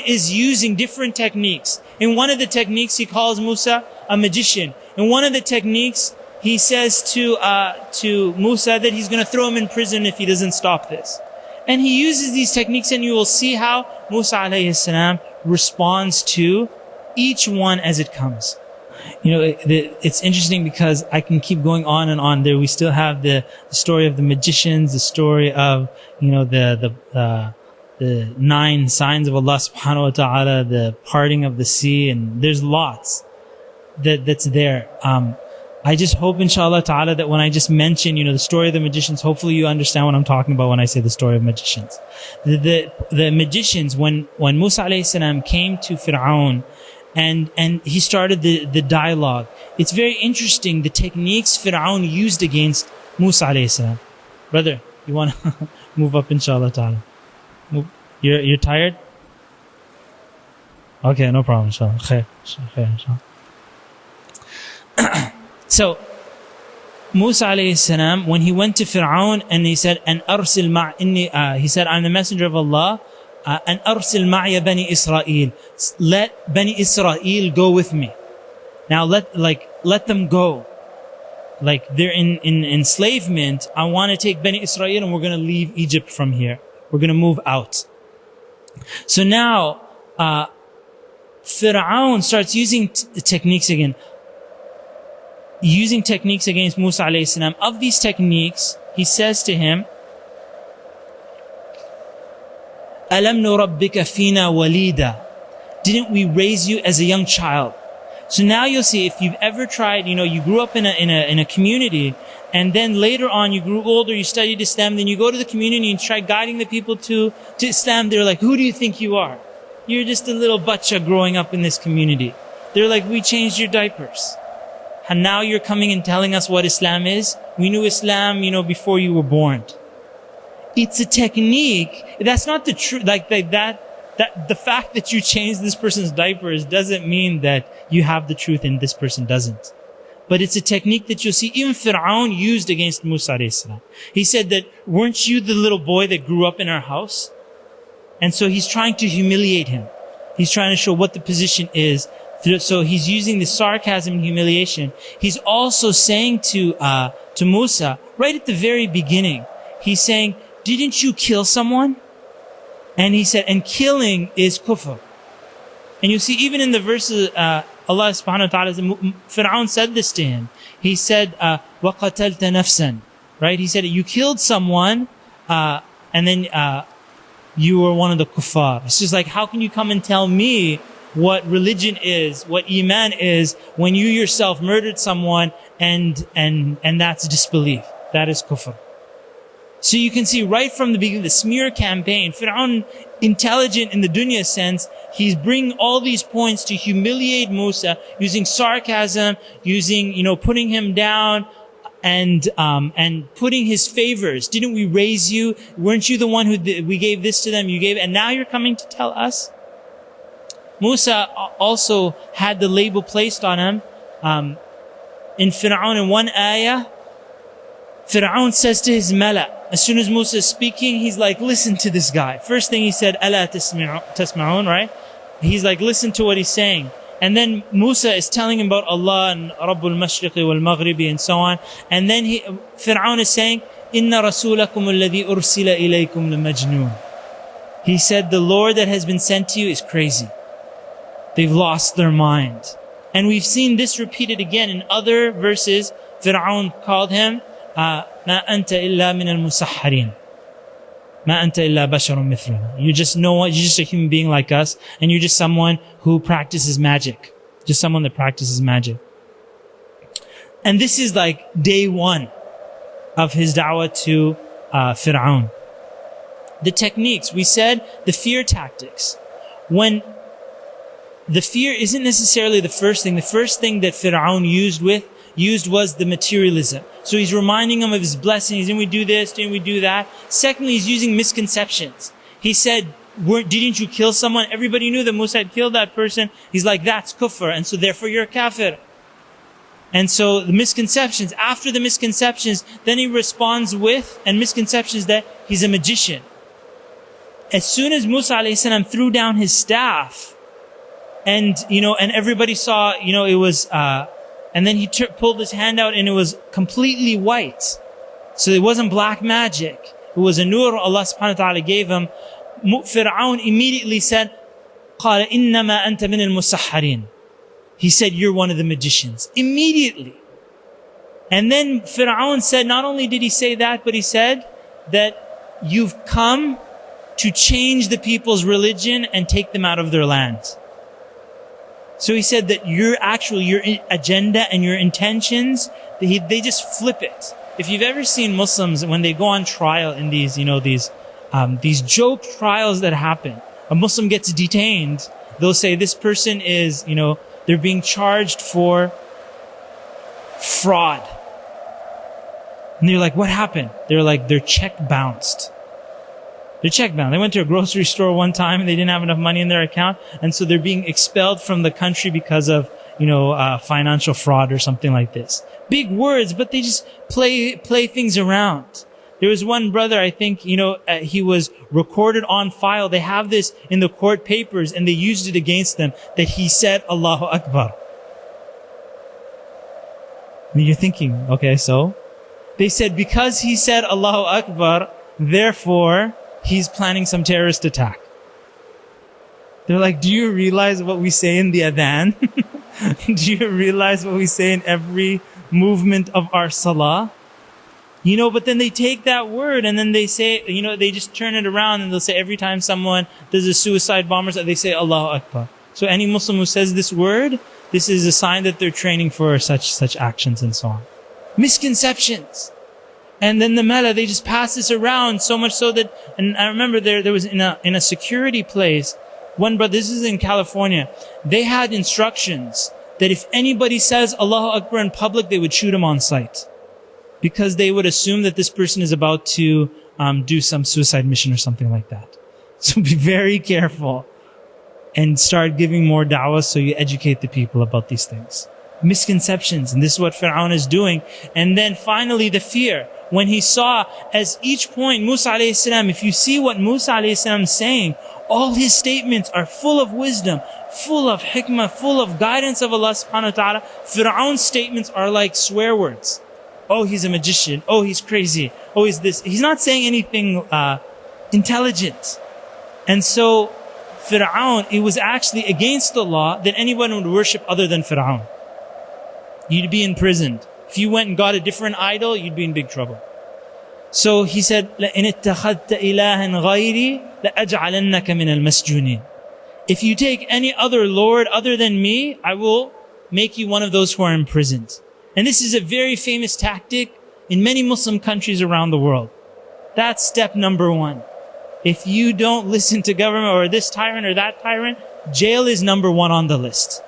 is using different techniques. In one of the techniques, he calls Musa a magician. In one of the techniques, he says to Musa that he's going to throw him in prison if he doesn't stop this. And he uses these techniques, and you will see how Musa alayhi salam responds to each one as it comes. It's interesting because I can keep going on and on. There we still have the story of the magicians, the story of, the 9 signs of Allah subhanahu wa ta'ala, the parting of the sea, and there's lots that's there. I just hope inshallah ta'ala that when I just mention, the story of the magicians, hopefully you understand what I'm talking about when I say the story of magicians. The magicians, when Musa alayhi salam came to Firawn, and he started the dialogue. It's very interesting, the techniques Firawn used against Musa alayhi salam. Brother, you want to move up inshallah ta'ala? You're tired? Okay, no problem inshallah. Khair, inshallah. So, Musa alayhi salam, when he went to Firawn and he said, he said, I'm the messenger of Allah, and arsil ma'ya bani Israel. Let Bani Israel go with me. Now let them go. Like they're in enslavement. I want to take Bani Israel and we're going to leave Egypt from here. We're going to move out. So now, Firawn starts using techniques again. Using techniques against Musa alayhi salam. Of these techniques, he says to him, Alam nurabbika fina walida. Didn't we raise you as a young child? So now you'll see, if you've ever tried, you grew up in a community, and then later on you grew older, you studied Islam, then you go to the community and try guiding the people to Islam. They're like, who do you think you are? You're just a little bacha growing up in this community. They're like, we changed your diapers. And now you're coming and telling us what Islam is? We knew Islam, before you were born. It's a technique. That's not the truth. That the fact that you changed this person's diapers doesn't mean that you have the truth and this person doesn't. But it's a technique that you'll see even Firawn used against Musa alayhi salam. He said that, weren't you the little boy that grew up in our house? And so he's trying to humiliate him. He's trying to show what the position is. So he's using the sarcasm and humiliation. He's also saying to Musa, right at the very beginning, he's saying, didn't you kill someone? And he said, and killing is kufr. And you see, even in the verses, Allah subhanahu wa ta'ala, Firawn said this to him. He said, وَقَتَلْتَ نَفْسًا. Right? He said, you killed someone, and then you were one of the kuffar. It's just like, how can you come and tell me what religion is, what iman is, when you yourself murdered someone, and that's disbelief. That is kufr. So you can see right from the beginning, the smear campaign, Firawn, intelligent in the dunya sense, he's bringing all these points to humiliate Musa, using sarcasm, using, putting him down, and putting his favors. Didn't we raise you? Weren't you the one we gave this to them? You gave, and now you're coming to tell us? Musa also had the label placed on him. In Firawn, in one ayah, Firawn says to his mala, as soon as Musa is speaking, he's like, listen to this guy. First thing he said, Ala tasma'un, right? He's like, listen to what he's saying. And then Musa is telling him about Allah and Rabbul Mashriqi wal Maghribi and so on. And then Firawn is saying, Inna rasulakum alladhi ursila ilaykum lamajnoon. He said, the Lord that has been sent to you is crazy. They've lost their mind. And we've seen this repeated again in other verses. Firawn called him, Ma anta illa min al-musahharin. Ma anta illa basharun mithluna. You're just a human being like us, and you're just someone who practices magic. Just someone that practices magic. And this is like day one of his da'wah to Firawn. The techniques, we said the fear tactics. When the fear isn't necessarily the first thing. The first thing that Firawn used was the materialism. So he's reminding him of his blessings. Didn't we do this? Didn't we do that? Secondly, he's using misconceptions. He said, didn't you kill someone? Everybody knew that Musa had killed that person. He's like, that's kufr. And so therefore you're a kafir. And so the misconceptions, after the misconceptions, then he responds with, and misconceptions that he's a magician. As soon as Musa a.s. threw down his staff, and everybody saw, it was, and then he pulled his hand out and it was completely white. So it wasn't black magic. It was a nur Allah subhanahu wa ta'ala gave him. Firawn immediately said, قَالَ إِنَّمَا أَنْتَ مِنَ الْمُسَحَّرِينَ. He said, you're one of the magicians. Immediately. And then Firawn said, not only did he say that, but he said that you've come to change the people's religion and take them out of their land. So he said that your agenda and your intentions, they just flip it. If you've ever seen Muslims when they go on trial in these joke trials that happen, a Muslim gets detained, they'll say this person is, they're being charged for fraud. And they're like, what happened? They're like, their check bounced. They're check bound. They went to a grocery store one time and they didn't have enough money in their account. And so they're being expelled from the country because of, financial fraud or something like this. Big words, but they just play things around. There was one brother, I think, he was recorded on file. They have this in the court papers and they used it against them that he said Allahu Akbar. And you're thinking, okay, so? They said because he said Allahu Akbar, therefore, he's planning some terrorist attack. They're like, do you realize what we say in the adhan? Do you realize what we say in every movement of our salah? But then they take that word and then they say, they just turn it around and they'll say every time someone does a suicide bomber, they say Allahu Akbar. So any Muslim who says this word, this is a sign that they're training for such actions and so on. Misconceptions. And then the mala, they just pass this around so much so that, and I remember there was in a security place, one brother, this is in California, they had instructions that if anybody says Allahu Akbar in public, they would shoot him on sight. Because they would assume that this person is about to do some suicide mission or something like that. So be very careful and start giving more da'wah so you educate the people about these things. Misconceptions, and this is what Firawn is doing. And then finally the fear. When he saw, as each point, Musa a.s., if you see what Musa a.s. is saying, all his statements are full of wisdom, full of hikmah, full of guidance of Allah subhanahu wa ta'ala. Firawn's statements are like swear words. Oh, he's a magician. Oh, he's crazy. Oh, he's this. He's not saying anything intelligent. And so, Firawn, it was actually against the law that anyone would worship other than Firawn. You'd be imprisoned. If you went and got a different idol, you'd be in big trouble. So he said, لَإِنِ اتَّخَذْتَ إِلَهًا غَيْرِي لَأَجْعَلَنَّكَ مِنَ الْمَسْجُونِينَ. If you take any other Lord other than me, I will make you one of those who are imprisoned. And this is a very famous tactic in many Muslim countries around the world. That's step number one. If you don't listen to government or this tyrant or that tyrant, jail is number one on the list.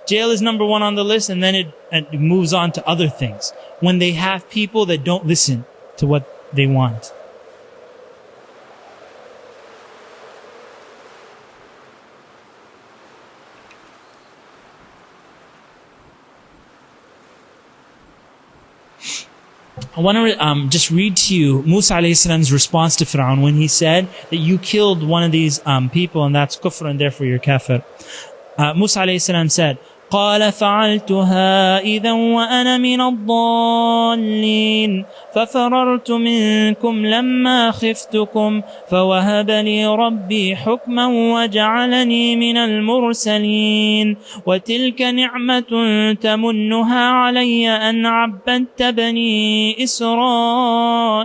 Jail is number one on the list, and then it moves on to other things. When they have people that don't listen to what they want. I want to just read to you Musa alayhi salam's response to Firawn when he said that you killed one of these people and that's kufr and therefore you're kafir. Musa alayhi salam said, قال فعلتها إذا وأنا من الضالين ففررت منكم لما خفتكم فوهب لي ربي حكما وجعلني من المرسلين وتلك نعمة تمنها علي أن عبدت بني إسرائيل.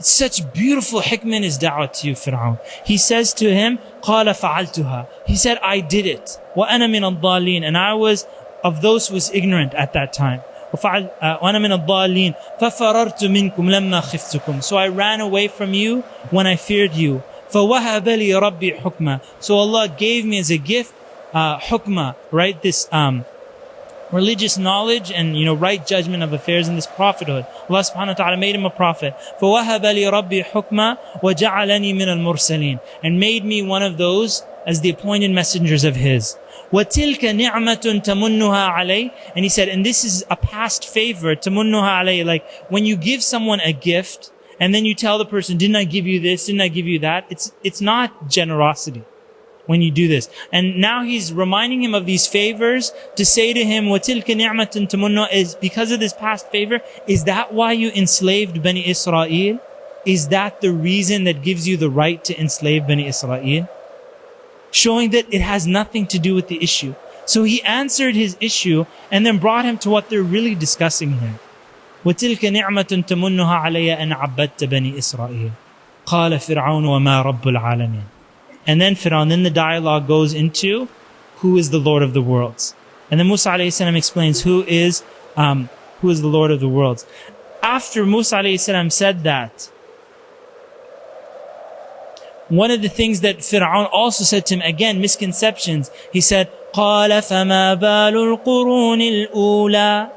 Such beautiful hikmah in his da'wah to you, Firawn. He says to him, قَالَ فَعَلْتُهَا. He said, I did it. وَأَنَا مِنَ الضَّالِينَ. And I was of those who was ignorant at that time. وَأَنَا مِنَ الضَّالِينَ فَفَرَرْتُ مِنْكُمْ لَمَّا خِفْتُكُمْ. So I ran away from you when I feared you. فَوَهَبَ لِي رَبِّي حُكْمًا. So Allah gave me as a gift, hukmah, right? This, religious knowledge and, right judgment of affairs in this prophethood. Allah subhanahu wa ta'ala made him a prophet. فَوَهَبَ لِي رَبِّي حُكْمًا وَجَعَلَنِي مِنَ الْمُرْسَلِينَ. And made me one of those as the appointed messengers of his. وَتِلْكَ نِعْمَةٌ تَمُنُّهَا عَلَيْهِ. And he said, and this is a past favor, تَمُنُّهَا عَلَيْهِ. Like when you give someone a gift and then you tell the person, didn't I give you this? Didn't I give you that? It's not generosity when you do this. And now he's reminding him of these favors to say to him, وَتِلْكَ نِعْمَةٌ تَمُنُّهَا. Is because of this past favor, is that why you enslaved Bani Israel? Is that the reason that gives you the right to enslave Bani Israel? Showing that it has nothing to do with the issue. So he answered his issue and then brought him to what they're really discussing here. وَتِلْكَ نِعْمَةٌ تَمُنُّهَا عَلَيَّ أَنْ عَبَّدْتَ بَنِي إِسْرَائِيلَ قَالَ فِرْعَوْنُ وَمَا رَبُّ الْعَالَمِينَ. And then Firawn, then the dialogue goes into who is the Lord of the worlds. And then Musa alayhi salam explains who is the Lord of the worlds. After Musa alayhi salam said that, one of the things that Firawn also said to him, again, misconceptions, he said, قَالَ فَمَا بَالُ الْقُرُونِ الْأُولَى.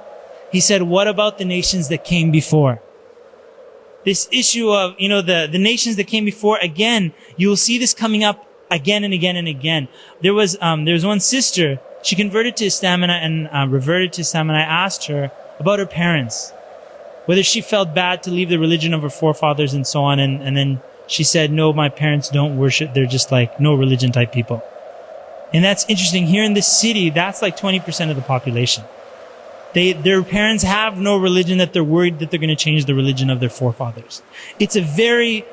He said, what about the nations that came before? This issue of, the nations that came before, again, you will see this coming up again and again and again. There was one sister, she converted to Islam and reverted to Islam, and I asked her about her parents, whether she felt bad to leave the religion of her forefathers and so on, and then she said, no, my parents don't worship, they're just like no religion type people. And that's interesting. Here in this city, that's like 20% of the population. Their parents have no religion that they're worried that they're going to change the religion of their forefathers. It's a very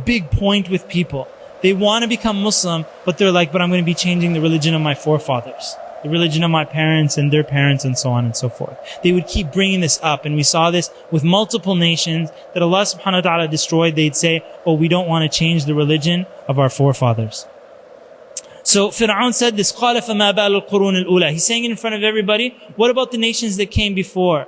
big point with people. They want to become Muslim, but they're like, but I'm going to be changing the religion of my forefathers, the religion of my parents and their parents and so on and so forth. They would keep bringing this up, and we saw this with multiple nations that Allah subhanahu wa ta'ala destroyed. They'd say, oh, we don't want to change the religion of our forefathers. So Firawn said this, قَالَ فَمَا بَالُ الْقُرُونِ الْأُولَى. He's saying it in front of everybody. What about the nations that came before?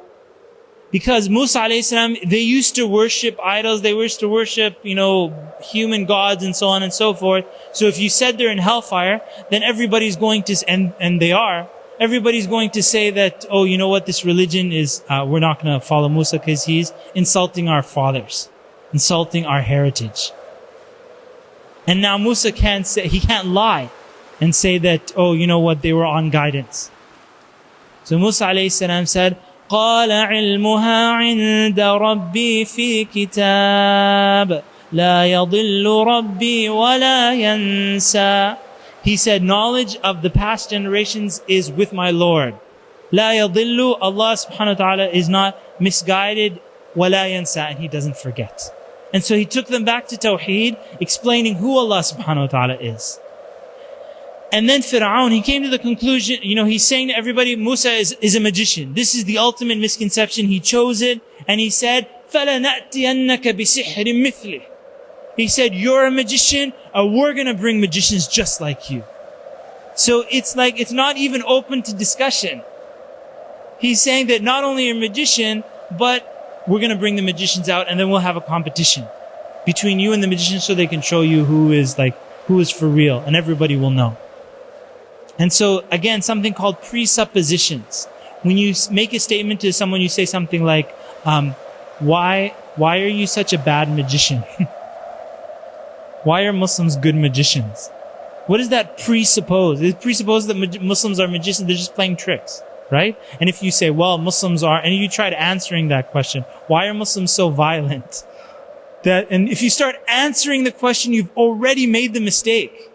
Because Musa alayhi salam, they used to worship idols, they used to worship, human gods and so on and so forth. So if you said they're in hellfire, then everybody's going to, and they are, everybody's going to say that, oh, you know what, this religion is, we're not going to follow Musa because he's insulting our fathers, insulting our heritage. And now Musa he can't lie and say that, oh, you know what, they were on guidance. So Musa alayhi salam said, قَالَ عِلْمُهَا عِنْدَ رَبِّي فِي كِتَابٍ لَا يَضِلُّ رَبِّي وَلَا يَنْسَى. He said, knowledge of the past generations is with my Lord. لَا يَضِلُّ. Allah subhanahu wa ta'ala is not misguided. وَلَا يَنْسَى. And He doesn't forget. And so He took them back to Tawheed, explaining who Allah subhanahu wa ta'ala is. And then Firawn, he came to the conclusion, he's saying to everybody, Musa is a magician. This is the ultimate misconception. He chose it, and he said, فَلَنَأْتِيَنَّكَ بِسِحْرٍ مِثْلِهِ. He said, you're a magician, we're going to bring magicians just like you. So it's not even open to discussion. He's saying that not only you're a magician, but we're going to bring the magicians out, and then we'll have a competition between you and the magicians so they can show you who is for real, and everybody will know. And so, again, something called presuppositions. When you make a statement to someone, you say something like, why are you such a bad magician? Why are Muslims good magicians? What does that presuppose? It presupposes that Muslims are magicians, they're just playing tricks. right? And if you say, well, Muslims are, and you try to answering that question, why are Muslims so violent? And if you start answering the question, you've already made the mistake.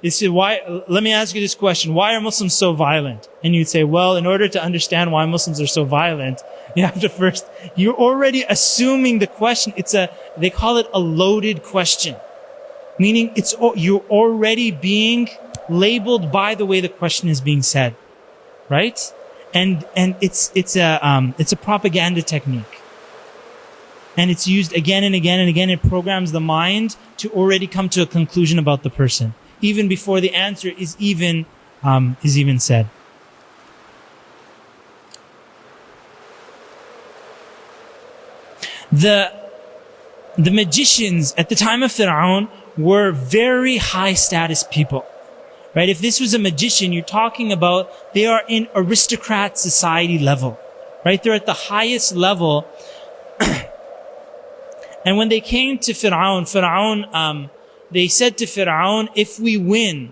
You say, let me ask you this question, why are Muslims so violent? And you'd say, well, in order to understand why Muslims are so violent, you have to first, you're already assuming the question. They call it a loaded question. Meaning you're already being labeled by the way the question is being said. Right? And it's a propaganda technique. And it's used again and again and again. It programs the mind to already come to a conclusion about the person, even before the answer is even said. The magicians at the time of Firawn were very high status people. Right? If this was a magician, you're talking about, they are in aristocrat society level. Right? They're at the highest level. And when they came to Firawn, they said to Firawn, if we win,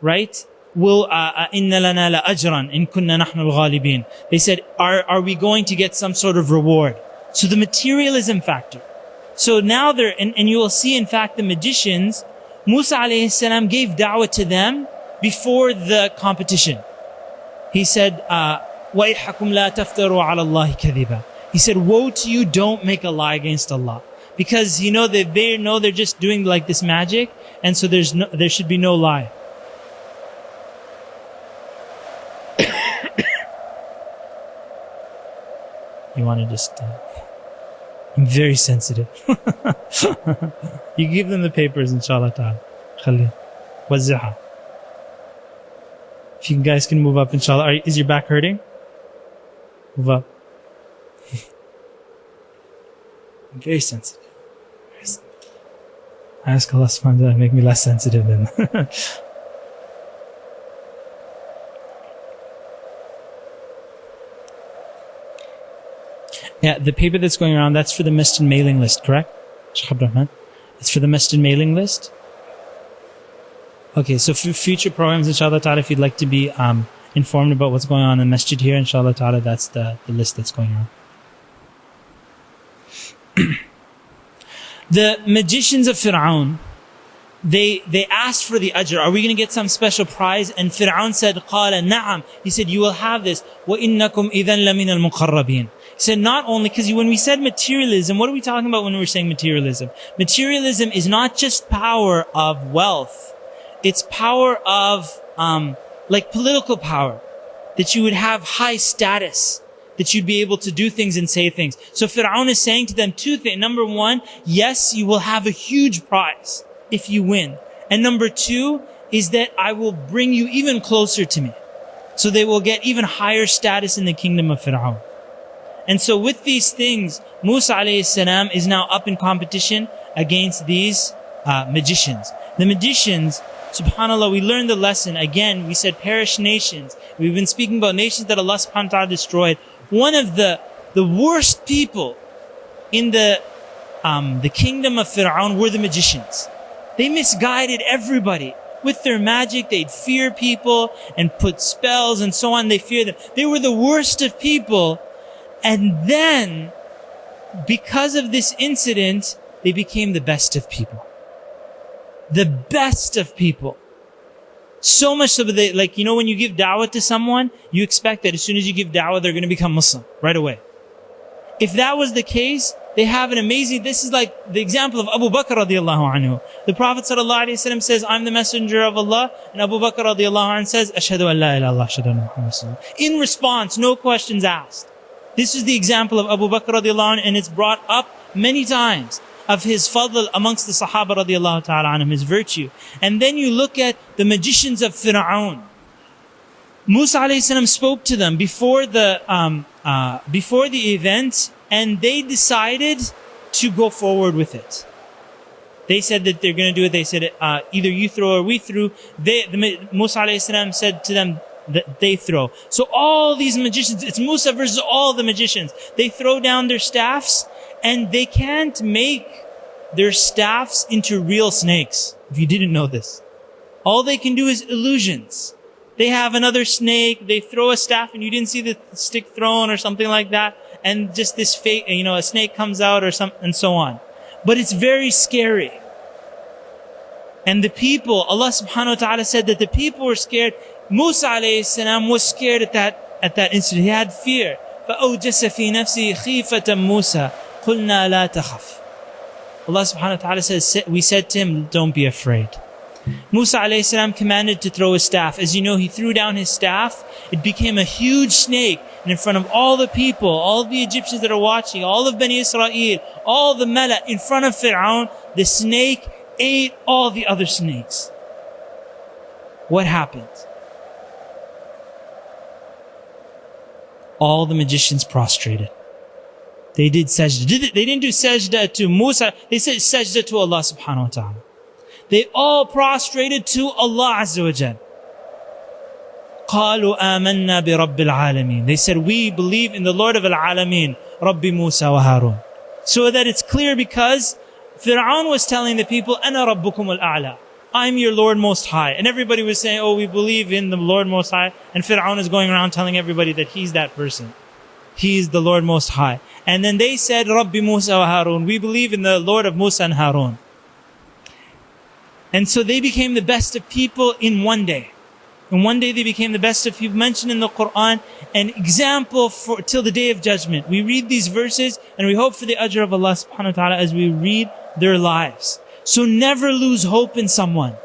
right? We'll, inna lana la ajran in kunna nahnu al-ghalibin. They said, are we going to get some sort of reward? So the materialism factor. So now and you will see, in fact, the magicians, Musa alayhi salam gave da'wah to them before the competition. He said, وَإِحَكُمْ لَا تَفْتَرُوا عَلَى اللَّهِ كَذِبًا. He said, woe to you, don't make a lie against Allah. Because they know they're just doing like this magic, and so there should be no lie. You want to just... I'm very sensitive. You give them the papers, inshallah ta'ala. Khali. Wazziha. If you guys can move up, inshallah. Is your back hurting? Move up. I'm very sensitive. I ask Allah subhanahu wa ta'ala to make me less sensitive then. Yeah, the paper that's going around, that's for the masjid mailing list, correct? Shaykh Abdurrahman? It's for the masjid mailing list? Okay, so for future programs, inshallah ta'ala, if you'd like to be informed about what's going on in the masjid here, inshallah ta'ala, that's the list that's going on. The magicians of Firawn, they asked for the ajr. Are we going to get some special prize? And Firawn said, قَالَ نَعَمْ. He said, you will have this. وَإِنَّكُمْ إِذًا لَمِنَ الْمُقَرَّبِينَ. He said, not only, because when we said materialism, what are we talking about when we're saying materialism? Materialism is not just power of wealth. It's power of, like political power. That you would have high status. That you'd be able to do things and say things. So Firawn is saying to them two things. Number one, yes, you will have a huge prize if you win. And number two is that I will bring you even closer to me. So they will get even higher status in the kingdom of Firawn. And so with these things, Musa alayhi salam is now up in competition against these magicians. The magicians, subhanAllah, we learned the lesson. Again, we said perish nations. We've been speaking about nations that Allah subhanahu wa ta'ala destroyed. One of the worst people in the kingdom of Firawn were the magicians. They misguided everybody. With their magic, they'd fear people and put spells and so on. They feared them. They were the worst of people. And then, because of this incident, they became the best of people. The best of people. So much so that they, like, you know, when you give da'wah to someone, you expect that as soon as you give da'wah, they're going to become Muslim right away. If that was the case, they have an amazing, this is like the example of Abu Bakr radiallahu anhu. The Prophet sallallahu alaihi wasallam says, I'm the messenger of Allah. And Abu Bakr radiallahu anhu says, Ashhadu an la ilaha illallah, ashhadu anna Muhammad sallallahu alaihi wasallam. In response, no questions asked. This is the example of Abu Bakr radiallahu anhu, and it's brought up many times of his fadl amongst the Sahaba radiallahu ta'ala anhum, his virtue. And then you look at the magicians of Firawn. Musa alayhi salam spoke to them before the event, and they decided to go forward with it. They said that they're going to do it. They said, either you throw or we threw. Musa alayhi salam said to them, that they throw. So all these magicians, it's Musa versus all the magicians. They throw down their staffs, and they can't make their staffs into real snakes. If you didn't know this. All they can do is illusions. they have another snake, they throw a staff and you didn't see the stick thrown or something like that, and just this fake, a snake comes out or something, and so on. But it's very scary. And the people, Allah subhanahu wa ta'ala said that the people were scared. Musa alayhi salam was scared at that incident. He had fear. فَأَوْجَسَ فِي نَفْسِهِ خِيفَةً مُوسَى قُلْنَا لَا تَخَفْ. Allah subhanahu wa ta'ala says, we said to him, don't be afraid. Musa alayhi salam commanded to throw his staff. As you know, he threw down his staff. It became a huge snake. And in front of all the people, all the Egyptians that are watching, all of Bani Israel, all the Mala, in front of Firawn, the snake ate all the other snakes. What happened? All the magicians prostrated. They did sajda. They didn't do sajda to Musa. They said sajda to Allah subhanahu wa ta'ala. They all prostrated to Allah Azza wa Jal. قَالُوا آمَنَّا بِرَبِّ الْعَالَمِينَ. They said, we believe in the Lord of al-Alameen, Rabbi Musa wa Harun. So that it's clear, because Firawn was telling the people, أَنَا رَبُّكُمُ الْأَعْلَى. I'm your Lord Most High. And everybody was saying, oh, we believe in the Lord Most High. And Firawn is going around telling everybody that he's that person. He's the Lord Most High. And then they said, Rabbi Musa wa Harun. We believe in the Lord of Musa and Harun. And so they became the best of people in one day. In one day they became the best of people. Mentioned in the Quran, an example for till the day of judgment. We read these verses and we hope for the ajr of Allah subhanahu wa ta'ala as we read their lives. So never lose hope in someone.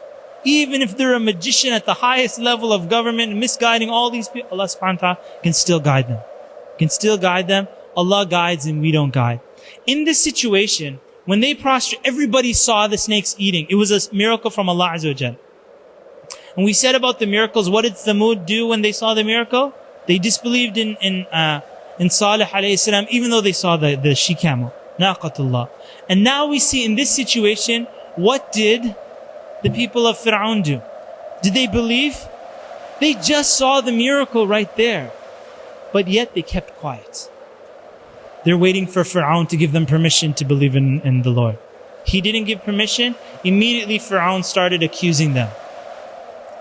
Even if they're a magician at the highest level of government, misguiding all these people, Allah subhanahu wa ta'ala can still guide them. Can still guide them. Allah guides and we don't guide. In this situation, when they prostrated, everybody saw the snakes eating. It was a miracle from Allah Azza wa Jal. And we said about the miracles, what did Thamud do when they saw the miracle? They disbelieved in Salih alayhi salam, even though they saw the she-camel, Naqatullah. And now we see in this situation, what did the people of Firawn do? Did they believe? They just saw the miracle right there. But yet they kept quiet. They're waiting for Firawn to give them permission to believe in the Lord. He didn't give permission. Immediately Firawn started accusing them.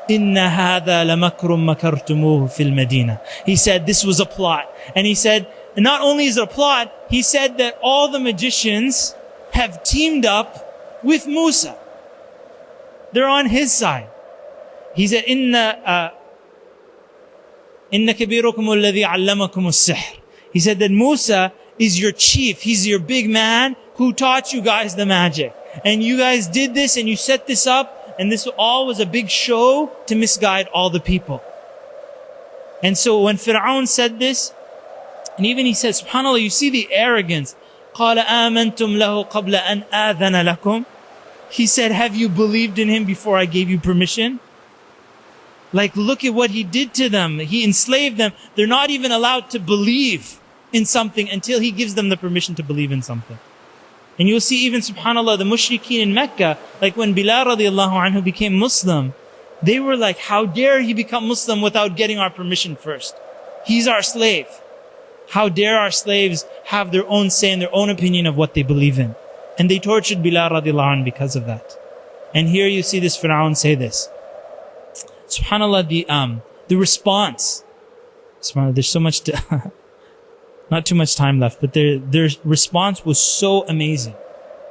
إِنَّ هَذَا لَمَكْرٌ مَكَرْتُمُوهُ فِي الْمَدِينَةِ. He said this was a plot. And he said, not only is it a plot, he said that all the magicians have teamed up with Musa. They're on his side. He said, إِنَّ كَبِيرُكُمُ الَّذِي عَلَّمَكُمُ السِّحْرِ. He said that Musa is your chief. He's your big man who taught you guys the magic. And you guys did this and you set this up. And this all was a big show to misguide all the people. And so when Firawn said this, and even he said, subhanAllah, you see the arrogance. قَالَ آمَنْتُمْ لَهُ قَبْلَ أَنْ آذَنَ لَكُمْ. He said, have you believed in him before I gave you permission? Like, look at what he did to them. He enslaved them. They're not even allowed to believe in something until he gives them the permission to believe in something. And you'll see even, subhanAllah, the mushrikeen in Mecca, like when Bilal radiallahu anhu became Muslim, they were like, how dare he become Muslim without getting our permission first? He's our slave. How dare our slaves have their own say and their own opinion of what they believe in? And they tortured Bilal radiallahu anhu because of that. And here you see this Firawn say this. SubhanAllah, the response. SubhanAllah, there's so much to, not too much time left, but their response was so amazing.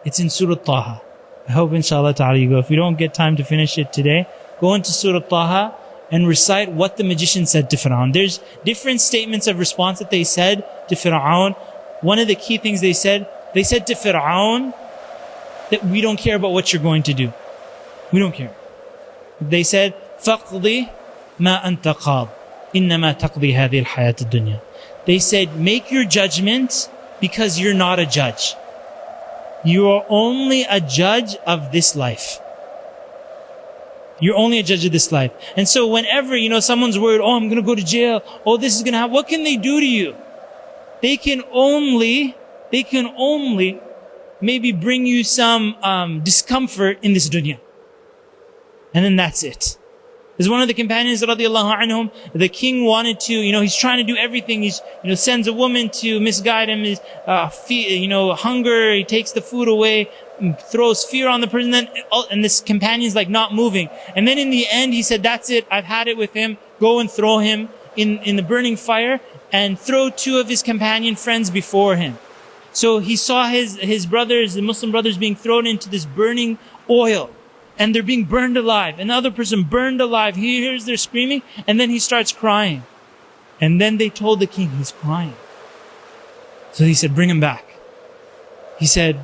It's in Surah Taha. I hope inshallah ta'ala you go. If we don't get time to finish it today, go into Surah Taha and recite what the magician said to Firawn. There's different statements of response that they said to Firawn. One of the key things they said to Firawn that we don't care about what you're going to do. We don't care. They said, فَقْضِ مَا أَنْتَ قَاضٍ إِنَّمَا تَقْضِي هَذِهِ الْحَيَاةِ الدُّنْيَا. They said, make your judgment because you're not a judge. You are only a judge of this life. You're only a judge of this life. And so whenever, someone's worried, oh, I'm going to go to jail. Oh, this is going to happen. What can they do to you? They can only maybe bring you some discomfort in this dunya. And then that's it. There's one of the companions, radiallahu anhum, the king wanted to, he's trying to do everything. He's, sends a woman to misguide him, his, hunger, he takes the food away, throws fear on the person, and this companion's like not moving. And then in the end, he said, that's it, I've had it with him, go and throw him in the burning fire and throw 2 of his companion friends before him. So he saw his brothers, the Muslim brothers, being thrown into this burning oil. And they're being burned alive. Another person burned alive. He hears they're screaming, and then he starts crying. And then they told the king, he's crying. So he said, bring him back. He said,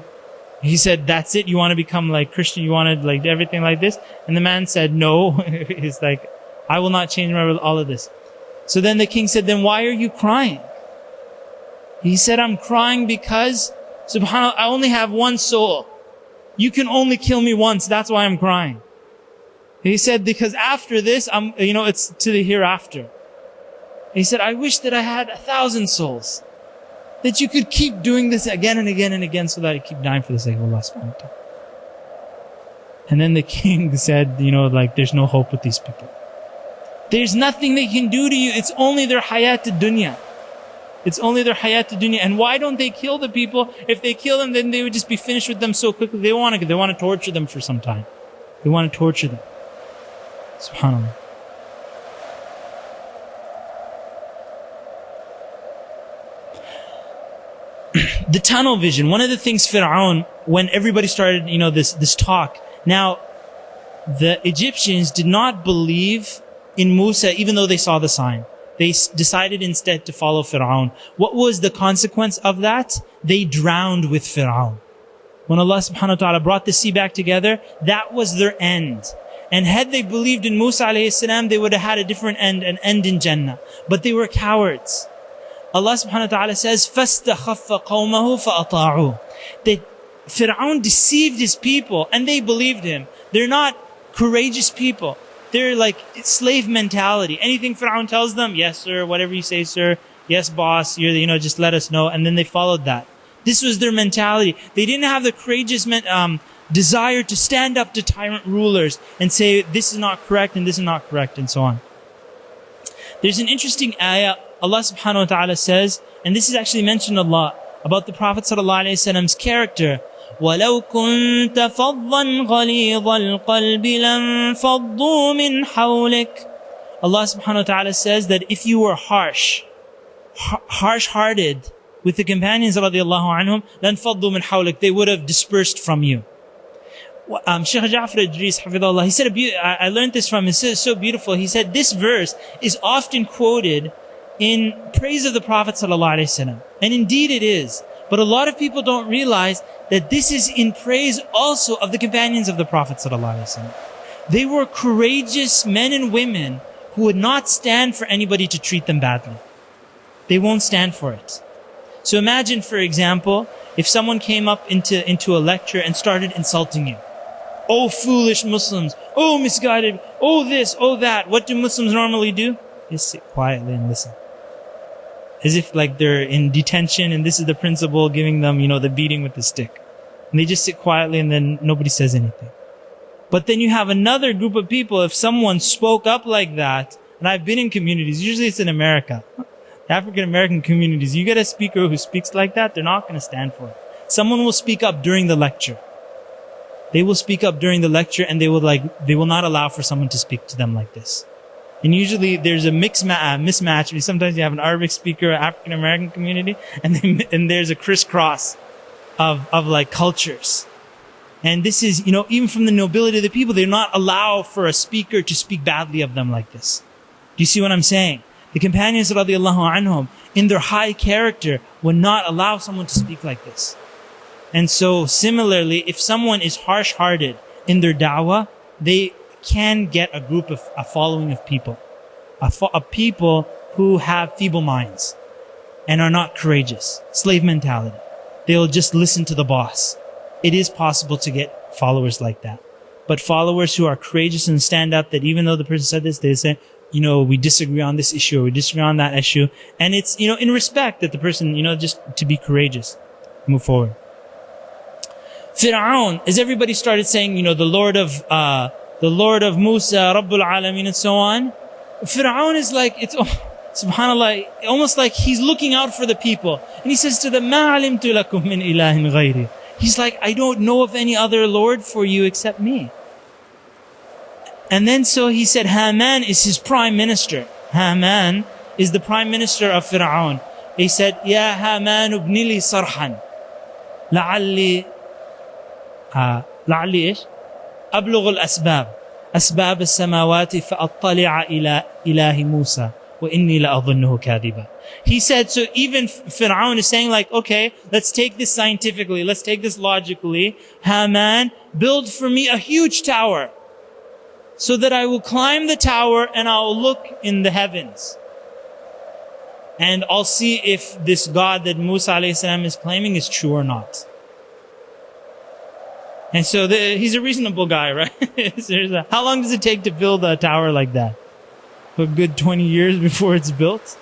that's it? You want to become like Christian? You want to like everything like this? And the man said, no. He's like, I will not change all of this. So then the king said, then why are you crying? He said, I'm crying because, subhanAllah, I only have one soul. You can only kill me once. That's why I'm crying. He said, because after this, it's to the hereafter. He said, I wish that I had 1,000 souls. That you could keep doing this again and again and again so that you keep dying for the sake of Allah subhanahu wa ta'ala. And then the king said, there's no hope with these people. There's nothing they can do to you. It's only their hayat dunya. It's only their hayat dunya. And why don't they kill the people? If they kill them, then they would just be finished with them so quickly. They want to torture them for some time. They want to torture them. SubhanAllah. The tunnel vision. One of the things Firawn, when everybody started, this talk. Now, the Egyptians did not believe in Musa, even though they saw the sign. They decided instead to follow Firawn. What was the consequence of that? They drowned with Firawn. When Allah subhanahu wa ta'ala brought the sea back together, that was their end. And had they believed in Musa alayhi salam, they would have had a different end, an end in Jannah. But they were cowards. Allah subhanahu wa ta'ala says, فَاسْتَخَفَّ قَوْمَهُ فَأَطَاعُوهُ. That Firawn deceived his people and they believed him. They're not courageous people. They're like slave mentality. Anything Firawn tells them, yes sir, whatever you say sir, yes boss, just let us know. And then they followed that. This was their mentality. They didn't have the courageous desire to stand up to tyrant rulers and say this is not correct and this is not correct and so on. There's an interesting ayah. Allah subhanahu wa ta'ala says, and this is actually mentioned a lot, about the Prophet sallallahu alayhi wa sallam's character. وَلَوْ كُنْتَ فَضًّا غَلِيظَ الْقَلْبِ لَانْفَضُّوا مِنْ حَوْلِكَ. Allah subhanahu wa ta'ala says that if you were harsh-hearted with the companions radiallahu anhum, لَانْفَضُّوا مِنْ حَوْلِكَ, they would have dispersed from you. Shaykh Ja'far Idris, hafidhahullah, he said, I learned this from him, it's so beautiful. He said, this verse is often quoted in praise of the Prophet sallallahu alaihi wasallam. And indeed it is. But a lot of people don't realize that this is in praise also of the companions of the Prophet sallallahu alaihi wasallam. They were courageous men and women who would not stand for anybody to treat them badly. They won't stand for it. So imagine, for example, if someone came up into a lecture and started insulting you. Oh, foolish Muslims. Oh, misguided. Oh, this. Oh, that. What do Muslims normally do? Just sit quietly and listen. As if like they're in detention and this is the principal giving them, the beating with the stick. And they just sit quietly and then nobody says anything. But then you have another group of people, if someone spoke up like that, and I've been in communities, usually it's in America, African American communities, you get a speaker who speaks like that, they're not going to stand for it. Someone will speak up during the lecture. They will speak up during the lecture and they will not allow for someone to speak to them like this. And usually there's a mismatch. Sometimes you have an Arabic speaker, African American community, and there's a crisscross of like cultures. And this is, even from the nobility of the people, they're not allowed for a speaker to speak badly of them like this. Do you see what I'm saying? The companions radiallahu anhum, in their high character, would not allow someone to speak like this. And so similarly, if someone is harsh-hearted in their da'wah, they can get a following of people. Of people who have feeble minds and are not courageous. Slave mentality. They'll just listen to the boss. It is possible to get followers like that. But followers who are courageous and stand up, that even though the person said this, they say, we disagree on this issue or we disagree on that issue. And it's, in respect that the person, just to be courageous. Move forward. Firawn, as everybody started saying, the Lord of Musa, Rabbul Alameen, and so on. Firawn is like, subhanAllah, almost like he's looking out for the people. And he says to them, مَا عَلِمْتُ لَكُم مِّنْ إِلَهٍ غَيْرِي. He's like, I don't know of any other Lord for you except me. And then so he said Haman is his prime minister. Haman is the prime minister of Firawn. He said, Ya Haman ibni li sarhan. لعلي إيش؟ أبلغ الأسباب أسباب السماوات فأطلع إلى إله موسى وإني لأظنه كاذبا. He said, so even Firawn is saying like, okay, let's take this scientifically, let's take this logically. Haman, build for me a huge tower so that I will climb the tower and I will look in the heavens. And I'll see if this God that Musa alayhi salam is claiming is true or not. And so he's a reasonable guy, right? How long does it take to build a tower like that? A good 20 years before it's built,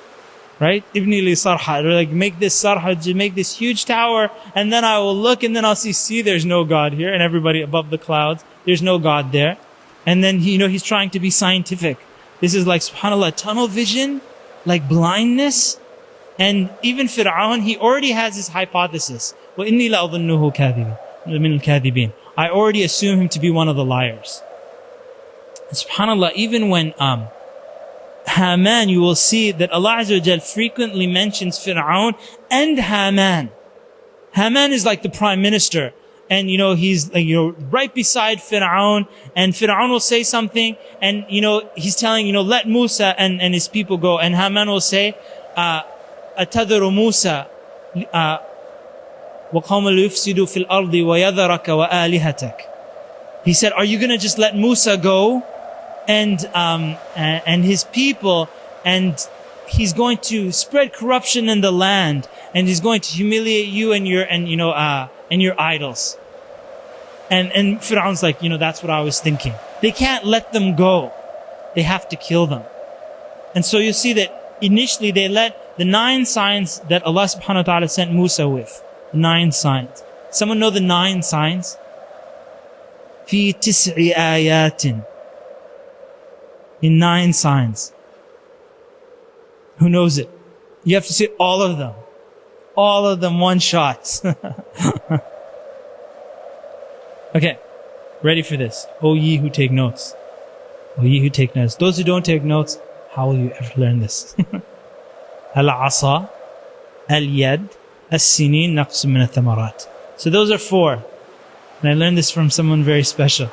right? Ibni li sarha, like make this sarha, make this huge tower, and then I will look and then I'll see there's no God here, and everybody above the clouds, there's no God there. And then he's trying to be scientific. This is like, subhanAllah, tunnel vision, like blindness. And even Firawn, he already has his hypothesis. وَإِنِّي لَأَظُنُّهُ كَاذِبًا مِنَ الْكَاذِبِينَ. I already assume him to be one of the liars. And subhanAllah, even when Haman, you will see that Allah Azza wa Jal frequently mentions Firawn and Haman. Haman is like the prime minister. And he's like, right beside Firawn, and Firawn will say something, and he's telling, let Musa and his people go. And Haman will say, أَتَذَرُ مُوسَى وَقَوْمَ لِيُفْسِدُوا فِي الْأَرْضِ وَيَذَرَكَ وَآلِهَتَكَ. He said, are you gonna just let Musa go and his people, and he's going to spread corruption in the land, and he's going to humiliate you and your idols. And Firawn's like, that's what I was thinking. They can't let them go. They have to kill them. And so you see that initially they let the 9 signs that Allah subhanahu wa ta'ala sent Musa with. 9 signs. Someone know the 9 signs? في 9 آيات. In 9 signs. Who knows it? You have to say all of them. All of them, one shot. Okay, ready for this. O ye who take notes. O ye who take notes. Those who don't take notes, how will you ever learn this? Al-asa, al-yad, as-sinin, naqs min al-thamarat. So those are 4. And I learned this from someone very special.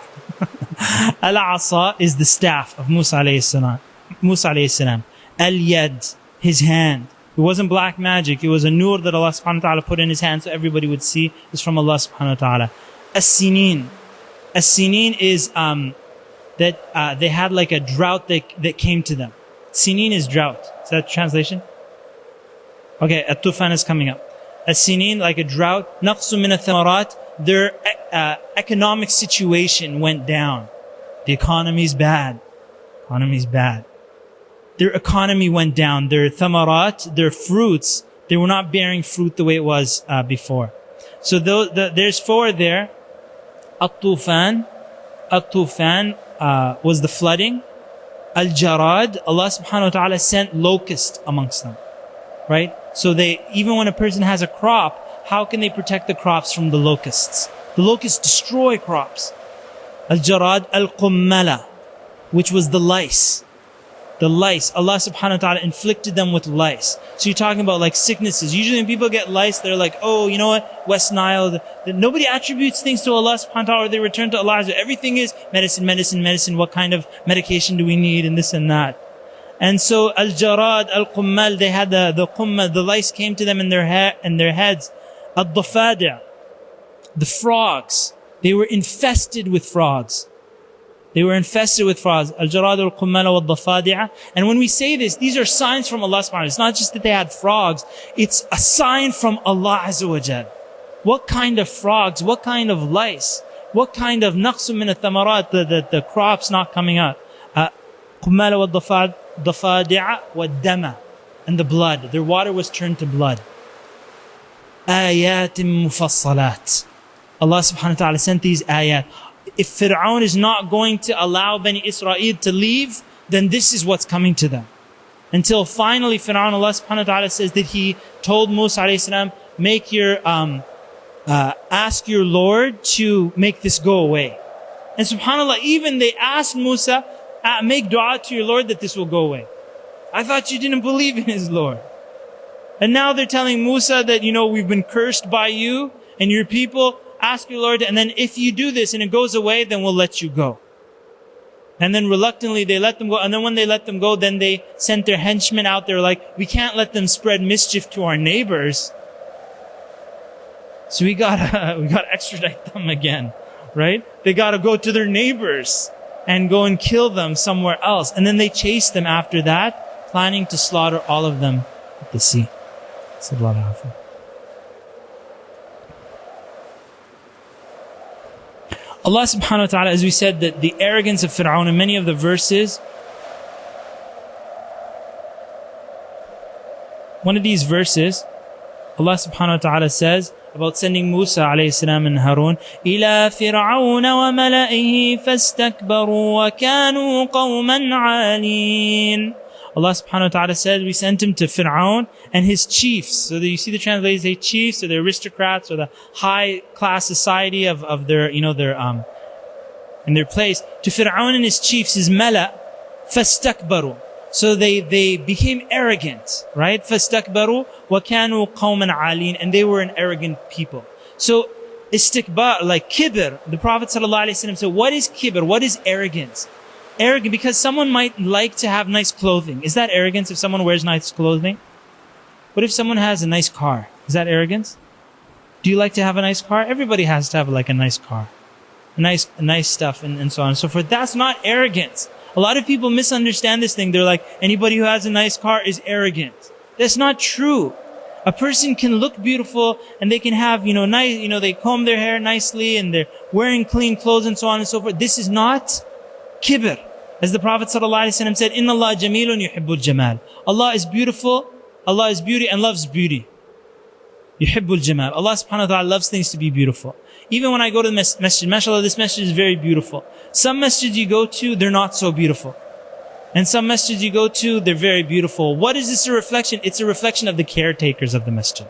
Al-asa is the staff of Musa alayhi salam. Al-yad, his hand. It wasn't black magic. It was a nur that Allah subhanahu wa ta'ala put in his hand so everybody would see. It's from Allah subhanahu wa ta'ala. As-sinin. As-sinin is that they had like a drought that came to them. Sinin is drought. Is that translation? Okay, at-tufan is coming up. As-sinin, like a drought. Naqsu min al-thamarat. Their economic situation went down. The economy's bad. Economy's bad. Their economy went down. Their thamarat, their fruits, they were not bearing fruit the way it was before. So there's 4 there. At-tufan. At-tufan was the flooding. Al-jarad, Allah subhanahu wa ta'ala sent locusts amongst them. Right? So even when a person has a crop, how can they protect the crops from the locusts? The locusts destroy crops. Al-jarad, al-qummala, which was the lice. The lice, Allah subhanahu wa ta'ala inflicted them with lice. So you're talking about like sicknesses. Usually when people get lice, they're like, oh, you know what? West Nile. Nobody attributes things to Allah subhanahu wa ta'ala, or they return to Allah. Everything is medicine, medicine, medicine. What kind of medication do we need, and this and that. And so al-jarad, al-qummal, they had the qummal, the lice came to them in their heads. Al-dafadi', the frogs. They were infested with frogs. They were infested with frogs. Al-jarad, al-qummala, wal-dafadi'a. And when we say this, these are signs from Allah subhanahu wa ta'ala. It's not just that they had frogs. It's a sign from Allah Azza wa Jal. What kind of frogs? What kind of lice? What kind of naqsu min al-thamarat, the crops not coming out? Qummala, wal-dafadi'a, wal-dama. And the blood. Their water was turned to blood. Ayatim mufassalat. Allah subhanahu wa ta'ala sent these ayat. If Firawn is not going to allow Bani Israel to leave, then this is what's coming to them. Until finally Firawn, Allah subhanahu wa ta'ala says that he told Musa alayhi salam, ask your Lord to make this go away. And subhanAllah, even they asked Musa, make dua to your Lord that this will go away. I thought you didn't believe in his Lord. And now they're telling Musa that, we've been cursed by you and your people. Ask your Lord, and then if you do this and it goes away, then we'll let you go. And then reluctantly they let them go. And then when they let them go, then they sent their henchmen out there like, we can't let them spread mischief to our neighbors. So we gotta extradite them again, right? They gotta go to their neighbors and go and kill them somewhere else. And then they chased them after that, planning to slaughter all of them at the sea. Sallallahu alaihi wasallam. Allah subhanahu wa ta'ala, as we said, that the arrogance of Firawn in many of the verses, one of these verses, Allah subhanahu wa ta'ala says about sending Musa alayhi salam and Harun, إِلَى فِرْعَوْنَ وَمَلَئِهِ فَاسْتَكْبَرُوا وَكَانُوا قَوْمًا عَالِينَ. Allah subhanahu wa ta'ala said, we sent him to Firawn and his chiefs. So that you see the translators say chiefs, or the aristocrats, or the high class society of their, in their place. To Firawn and his chiefs, his mala, فَاسْتَكْبَرُوا. So they became arrogant, right? فَاسْتَكْبَرُوا وَكَانُوا قَوْمًا عَالِينَ. And they were an arrogant people. So istikbar, like kibr, the Prophet ﷺ said, what is kibr? What is arrogance? Arrogant, because someone might like to have nice clothing. Is that arrogance if someone wears nice clothing? What if someone has a nice car? Is that arrogance? Do you like to have a nice car? Everybody has to have like a nice car. Nice stuff and so on and so forth. That's not arrogance. A lot of people misunderstand this thing. They're like, anybody who has a nice car is arrogant. That's not true. A person can look beautiful and they can have, nice, they comb their hair nicely and they're wearing clean clothes and so on and so forth. This is not kibr. As the Prophet ﷺ said, Inna Allah jamilun yuhibbul jamal. Allah is beautiful. Allah is beauty and loves beauty. Yuhibbul jamal. Allah subhanahu wa ta'ala loves things to be beautiful. Even when I go to the masjid, mashallah, this masjid is very beautiful. Some masjids you go to, they're not so beautiful. And some masjids you go to, they're very beautiful. What is this a reflection? It's a reflection of the caretakers of the masjid.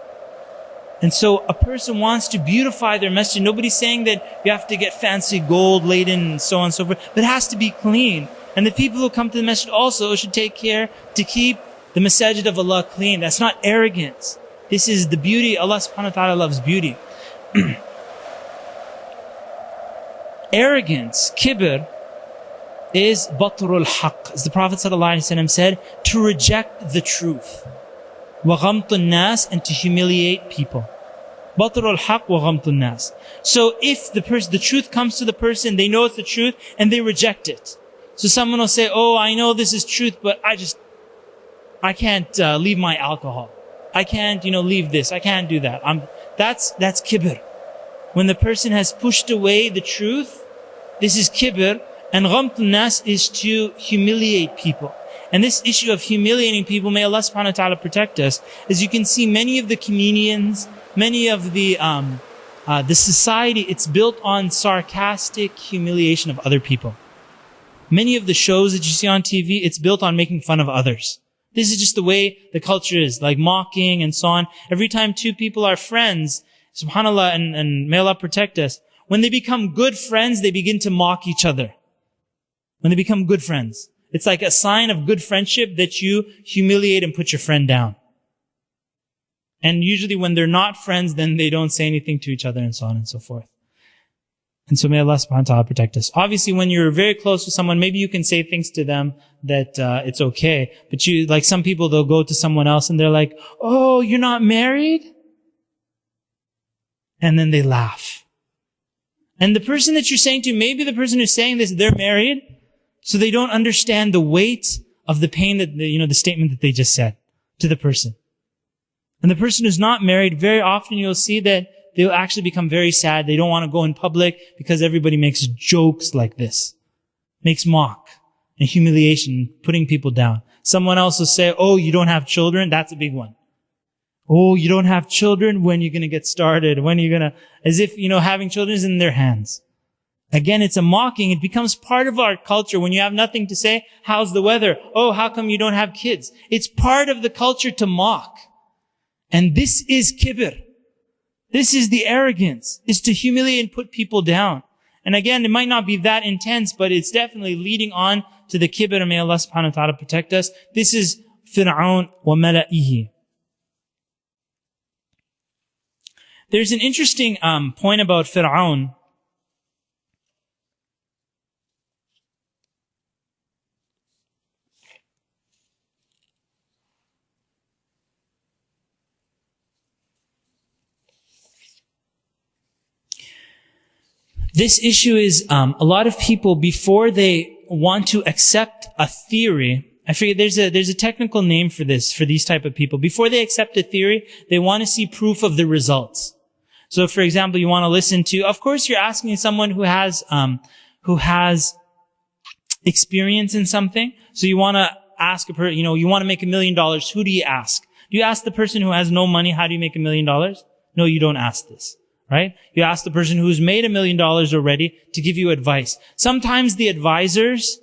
And so a person wants to beautify their masjid. Nobody's saying that you have to get fancy gold laden and so on and so forth. But it has to be clean. And the people who come to the masjid also should take care to keep the masajid of Allah clean. That's not arrogance. This is the beauty. Allah subhanahu wa ta'ala loves beauty. Arrogance, kibr, is batrul haqq. As the Prophet ﷺ said, to reject the truth. وَغَمْطُ النَّاسِ, and to humiliate people. Batrul haqq wa ghamtun nas. So if the truth comes to the person, they know it's the truth, and they reject it. So someone will say, oh, I know this is truth, but I can't leave my alcohol. I can't, leave this. I can't do that. That's kibr. When the person has pushed away the truth, this is kibr, and ghamtun nas is to humiliate people. And this issue of humiliating people, may Allah subhanahu wa ta'ala protect us. As you can see, many of the comedians, many of the society, it's built on sarcastic humiliation of other people. Many of the shows that you see on TV, it's built on making fun of others. This is just the way the culture is, like mocking and so on. Every time two people are friends, subhanAllah, and may Allah protect us, when they become good friends, they begin to mock each other. When they become good friends. It's like a sign of good friendship that you humiliate and put your friend down. And usually when they're not friends, then they don't say anything to each other and so on and so forth. And so may Allah subhanahu wa ta'ala protect us. Obviously, when you're very close to someone, maybe you can say things to them that it's okay. But like some people, they'll go to someone else and they're like, oh, you're not married? And then they laugh. And the person that you're saying to, maybe the person who's saying this, they're married. So they don't understand the weight of the pain that, the statement that they just said to the person. And the person who's not married, very often you'll see that they'll actually become very sad. They don't want to go in public because everybody makes jokes like this. Makes mock and humiliation, putting people down. Someone else will say, oh, you don't have children? That's a big one. Oh, you don't have children? When are you going to get started? When are you going to, as if, having children is in their hands. Again, it's a mocking. It becomes part of our culture. When you have nothing to say, how's the weather? Oh, how come you don't have kids? It's part of the culture to mock. And this is kibr. This is the arrogance, is to humiliate and put people down. And again, it might not be that intense, but it's definitely leading on to the kibr. May Allah subhanahu wa ta'ala protect us. This is Firawn wa mala'ihi. There's an interesting point about Firawn. This issue is a lot of people, before they want to accept a theory, I forget, there's a technical name for this, for these type of people. Before they accept a theory, they want to see proof of the results. So, for example, you want to listen to, of course, you're asking someone who has experience in something. So you want to ask you want to make $1 million. Who do you ask? Do you ask the person who has no money, how do you make $1 million? No, you don't ask this. Right? You ask the person who's made $1 million already to give you advice. Sometimes the advisors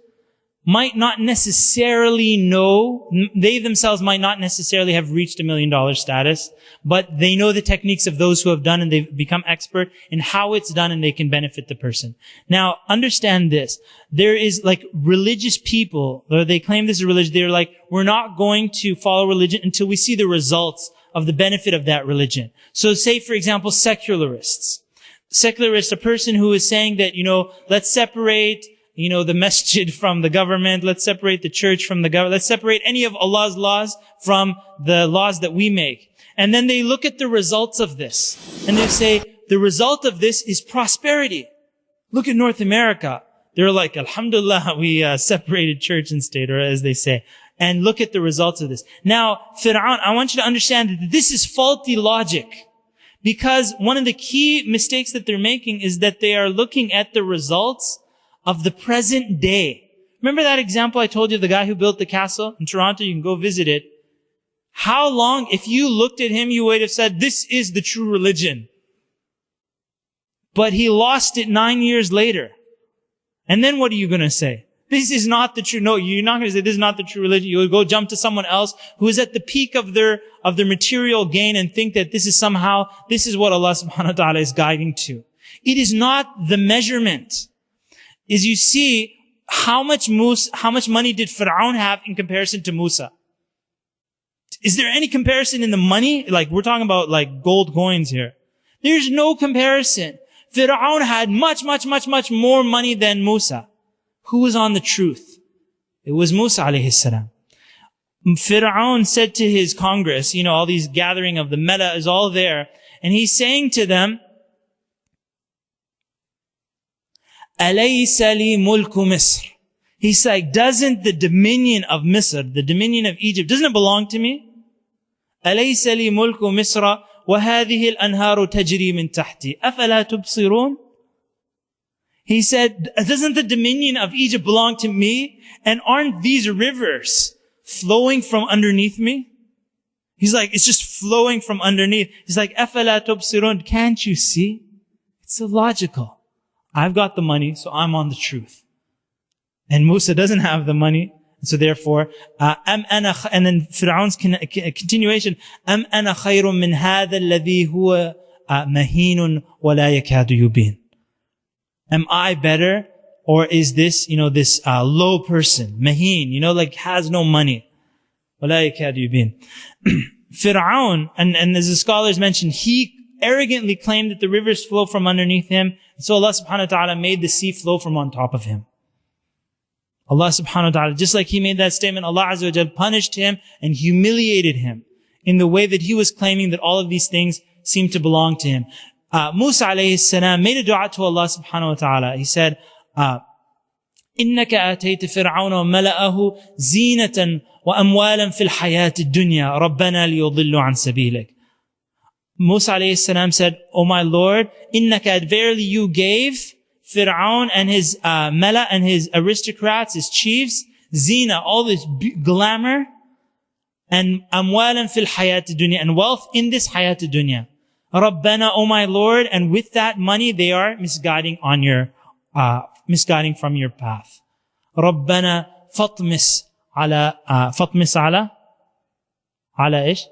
might not necessarily know, they themselves might not necessarily have reached $1 million status, but they know the techniques of those who have done, and they've become expert in how it's done, and they can benefit the person. Now, understand this. There is like religious people, or they claim this is religion, they're like, we're not going to follow religion until we see the results of the benefit of that religion. So say, for example, secularists. Secularists, a person who is saying that, let's separate, the masjid from the government. Let's separate the church from the government. Let's separate any of Allah's laws from the laws that we make. And then they look at the results of this. And they say, the result of this is prosperity. Look at North America. They're like, Alhamdulillah, we separated church and state, or as they say. And look at the results of this. Now, Firawn, I want you to understand that this is faulty logic. Because one of the key mistakes that they're making is that they are looking at the results of the present day. Remember that example I told you, the guy who built the castle in Toronto? You can go visit it. How long, if you looked at him, you would have said, this is the true religion. But he lost it 9 years later. And then what are you going to say? This is not the true. No, you're not going to say this is not the true religion. You will go jump to someone else who is at the peak of their material gain and think that this is what Allah subhanahu wa ta'ala is guiding to. It is not the measurement. Is you see how much money did Firawn have in comparison to Musa? Is there any comparison in the money? Like, we're talking about like gold coins here. There's no comparison. Firawn had much more money than Musa. Who was on the truth? It was Musa alayhi salam. Firawn said to his Congress, all these gathering of the Mela is all there, and he's saying to them, Alaysa li mulku Misr. He's like, doesn't the dominion of Misr, the dominion of Egypt, doesn't it belong to me? Alaysa li mulku Misra wa hadhihi al-anharu tajri min tahti. Afala tubsirun? He said, doesn't the dominion of Egypt belong to me? And aren't these rivers flowing from underneath me? He's like, it's just flowing from underneath. He's like, أَفَلَا تُبْصِرُونَ. Can't you see? It's illogical. I've got the money, so I'm on the truth. And Musa doesn't have the money, so therefore, and then Firawn's continuation, أَمْ أَنَا خَيْرٌ مِّنْ هَذَا الَّذِي هُوَ مَهِينٌ وَلَا يَكَادُ يُبِينٌ. Am I better? Or is this, this low person, maheen, like has no money? وَلَا يَكَادُ يُبِينٌ. Firawn, and as the scholars mentioned, he arrogantly claimed that the rivers flow from underneath him. So Allah subhanahu wa ta'ala made the sea flow from on top of him. Allah subhanahu wa ta'ala, just like He made that statement, Allah Azza wa Jal punished him and humiliated him in the way that he was claiming that all of these things seem to belong to him. Musa alayhi salam made a dua to Allah subhanahu wa ta'ala. He said, إِنَّكَ آتَيْتَ فِرْعَوْنَ وَمَلَأَهُ زِينَةً وَأَمْوَالًا فِي الْحَيَاةِ الدُّنْيَا رَبَّنَا لِيُضِلُّوا عَنْ سَبِيلِكَ. Musa alayhi salam said, O my Lord, إِنَّكَ, verily you gave Firawn and his mala and his aristocrats, his chiefs, zina, all this glamour, and amwalan fil hayat dunya, and wealth in this hayat dunya. Rabbana, O my Lord, and with that money they are misguiding from your path. Rabbana fatmis ala ish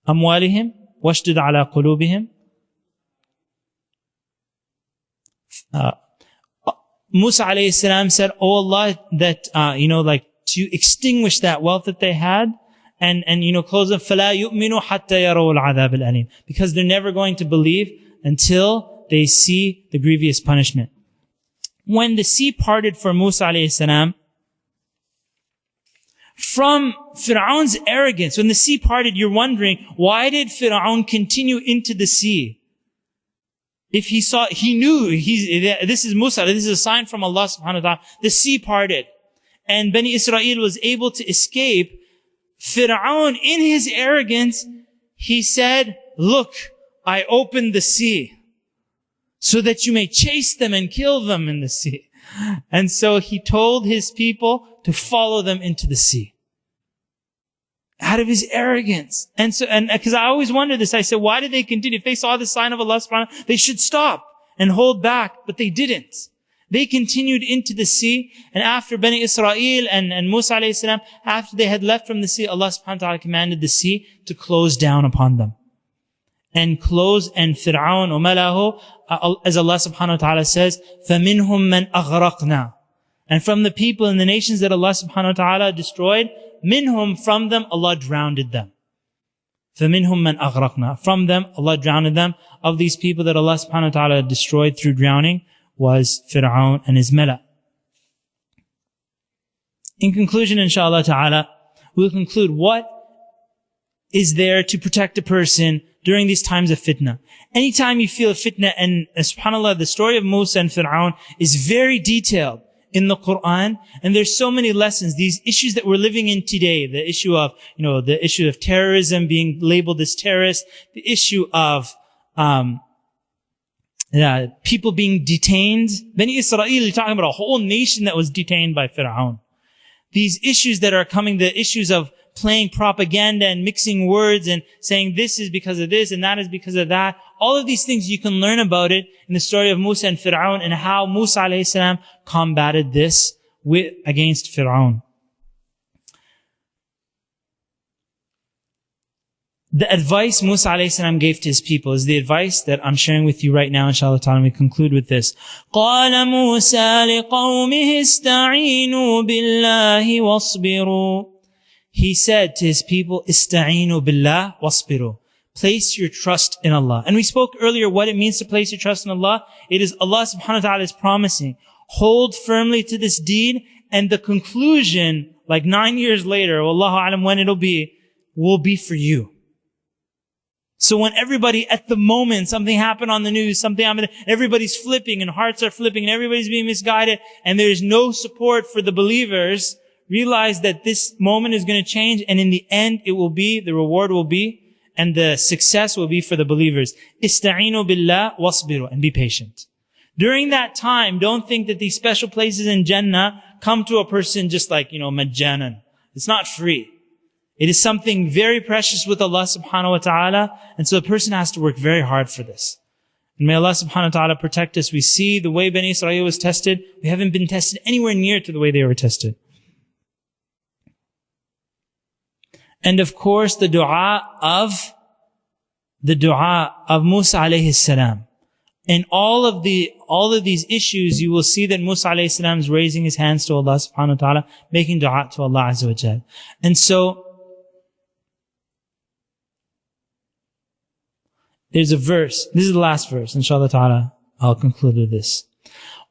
amwalihim washdud ala qulubihim. Musa alayhi salam said, "Oh Allah, that, to extinguish that wealth that they had, and close them, فَلَا يُؤْمِنُوا حَتَّى يَرَوْا الْعَذَابِ الْأَلِيمِ." Because they're never going to believe until they see the grievous punishment. When the sea parted for Musa alayhi salam, from Firawn's arrogance, when the sea parted, you're wondering, why did Firawn continue into the sea? If he knew, this is Musa, this is a sign from Allah subhanahu wa ta'ala. The sea parted, and Bani Israel was able to escape. Firawn, in his arrogance, he said, "Look, I opened the sea so that you may chase them and kill them in the sea." And so he told his people to follow them into the sea. Out of his arrogance. And because I always wonder this, I said, why did they continue? If they saw the sign of Allah subhanahu wa ta'ala, they should stop and hold back, but they didn't. They continued into the sea, and after Bani Israel and Musa alayhi salam, after they had left from the sea, Allah subhanahu wa ta'ala commanded the sea to close down upon them. And Firawn umalahu, as Allah subhanahu wa ta'ala says, فَمِنْهُمْ مَنْ أَغْرَقْنَا. And from the people and the nations that Allah subhanahu wa ta'ala destroyed, minhum, from them, Allah drowned them. فَمِنْهُمْ مَنْ أَغْرَقْنَا. From them, Allah drowned them. Of these people that Allah subhanahu wa ta'ala destroyed through drowning was Firawn and his mala. In conclusion, inshallah ta'ala, we'll conclude what is there to protect a person during these times of fitna. Anytime you feel a fitna, and subhanAllah, the story of Musa and Firawn is very detailed in the Quran, and there's so many lessons. These issues that we're living in today, the issue of terrorism, being labeled as terrorists, the issue of people being detained. Bani Israel, you're talking about a whole nation that was detained by Firawn. These issues that are coming, the issues of playing propaganda and mixing words and saying this is because of this and that is because of that. All of these things, you can learn about it in the story of Musa and Firawn, and how Musa alayhi salam combated this against Firawn. The advice Musa alayhi salam gave to his people is the advice that I'm sharing with you right now, inshallah ta'ala. We conclude with this. قَالَ مُوسَى لِقَوْمِهِ اسْتَعِينُوا بِاللَّهِ وَاصْبِرُوا. He said to his people, استعينوا بالله واصبروا. Place your trust in Allah. And we spoke earlier what it means to place your trust in Allah. It is Allah subhanahu wa ta'ala is promising, hold firmly to this deed, and the conclusion, like 9 years later, wallahu alam when it'll be, will be for you. So when everybody, at the moment, something happened on the news, something happened, everybody's flipping and hearts are flipping and everybody's being misguided, and there's no support for the believers, realize that this moment is going to change, and in the end, it will be, the reward will be, and the success will be for the believers. Ista'inu billah wasbiru, and be patient. During that time, don't think that these special places in Jannah come to a person just like, Madyanan. It's not free. It is something very precious with Allah subhanahu wa ta'ala, and so the person has to work very hard for this. And may Allah subhanahu wa ta'ala protect us. We see the way Bani Israel was tested. We haven't been tested anywhere near to the way they were tested. And of course, the dua of Musa alayhi salam. In all of these issues, you will see that Musa alayhi salam is raising his hands to Allah subhanahu wa ta'ala, making dua to Allah azza wa jal. And so, there's a verse. This is the last verse. Inshallah ta'ala, I'll conclude with this.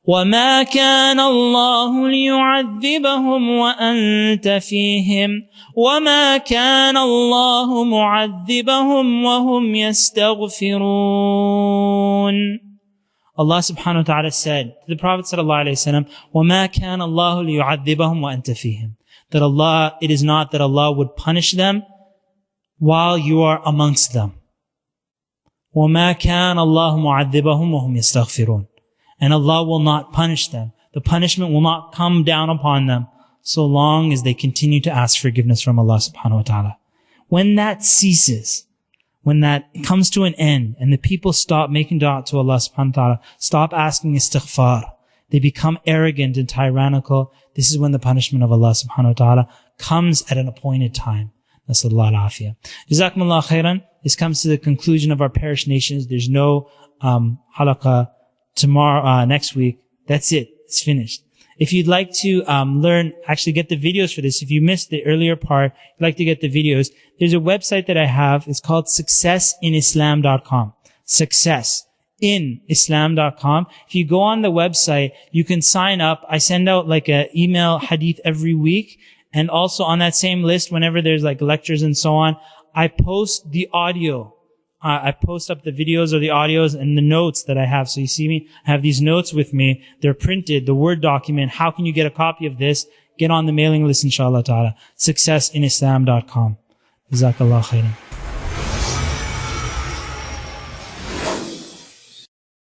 وَمَا كَانَ اللَّهُ لِيُعَذِّبَهُمْ وَأَنْتَ فِيهِمْ وَمَا كَانَ اللَّهُ مُعَذِّبَهُمْ وَهُمْ يَسْتَغْفِرُونَ. Allah subhanahu wa ta'ala said to the Prophet sallallahu alayhi wa sallam, وَمَا كَانَ اللَّهُ لِيُعَذِّبَهُمْ وَأَنْتَ فِيهِمْ. That it is not that Allah would punish them while you are amongst them. وَمَا كَانَ اللَّهُ مُعَذِّبَهُمْ وَهُمْ يَسْتَغْفِرُونَ. And Allah will not punish them. The punishment will not come down upon them so long as they continue to ask forgiveness from Allah subhanahu wa ta'ala. When that ceases, when that comes to an end, and the people stop making dua to Allah subhanahu wa ta'ala, stop asking istighfar, they become arrogant and tyrannical, this is when the punishment of Allah subhanahu wa ta'ala comes at an appointed time. Nasallallahu al-afiyah. Jazakumullah khairan. This comes to the conclusion of our parish nations. There's no halaqah tomorrow, next week. That's it. It's finished. If you'd like to actually get the videos for this, if you missed the earlier part, you'd like to get the videos, there's a website that I have. It's called successinislam.com. Successinislam.com. If you go on the website, you can sign up. I send out like a email hadith every week. And also on that same list, whenever there's like lectures and so on, I post the audio. I post up the videos or the audios and the notes that I have. So you see me, I have these notes with me. They're printed, the Word document. How can you get a copy of this? Get on the mailing list, inshallah ta'ala. Successinislam.com. Jazakallah khairan.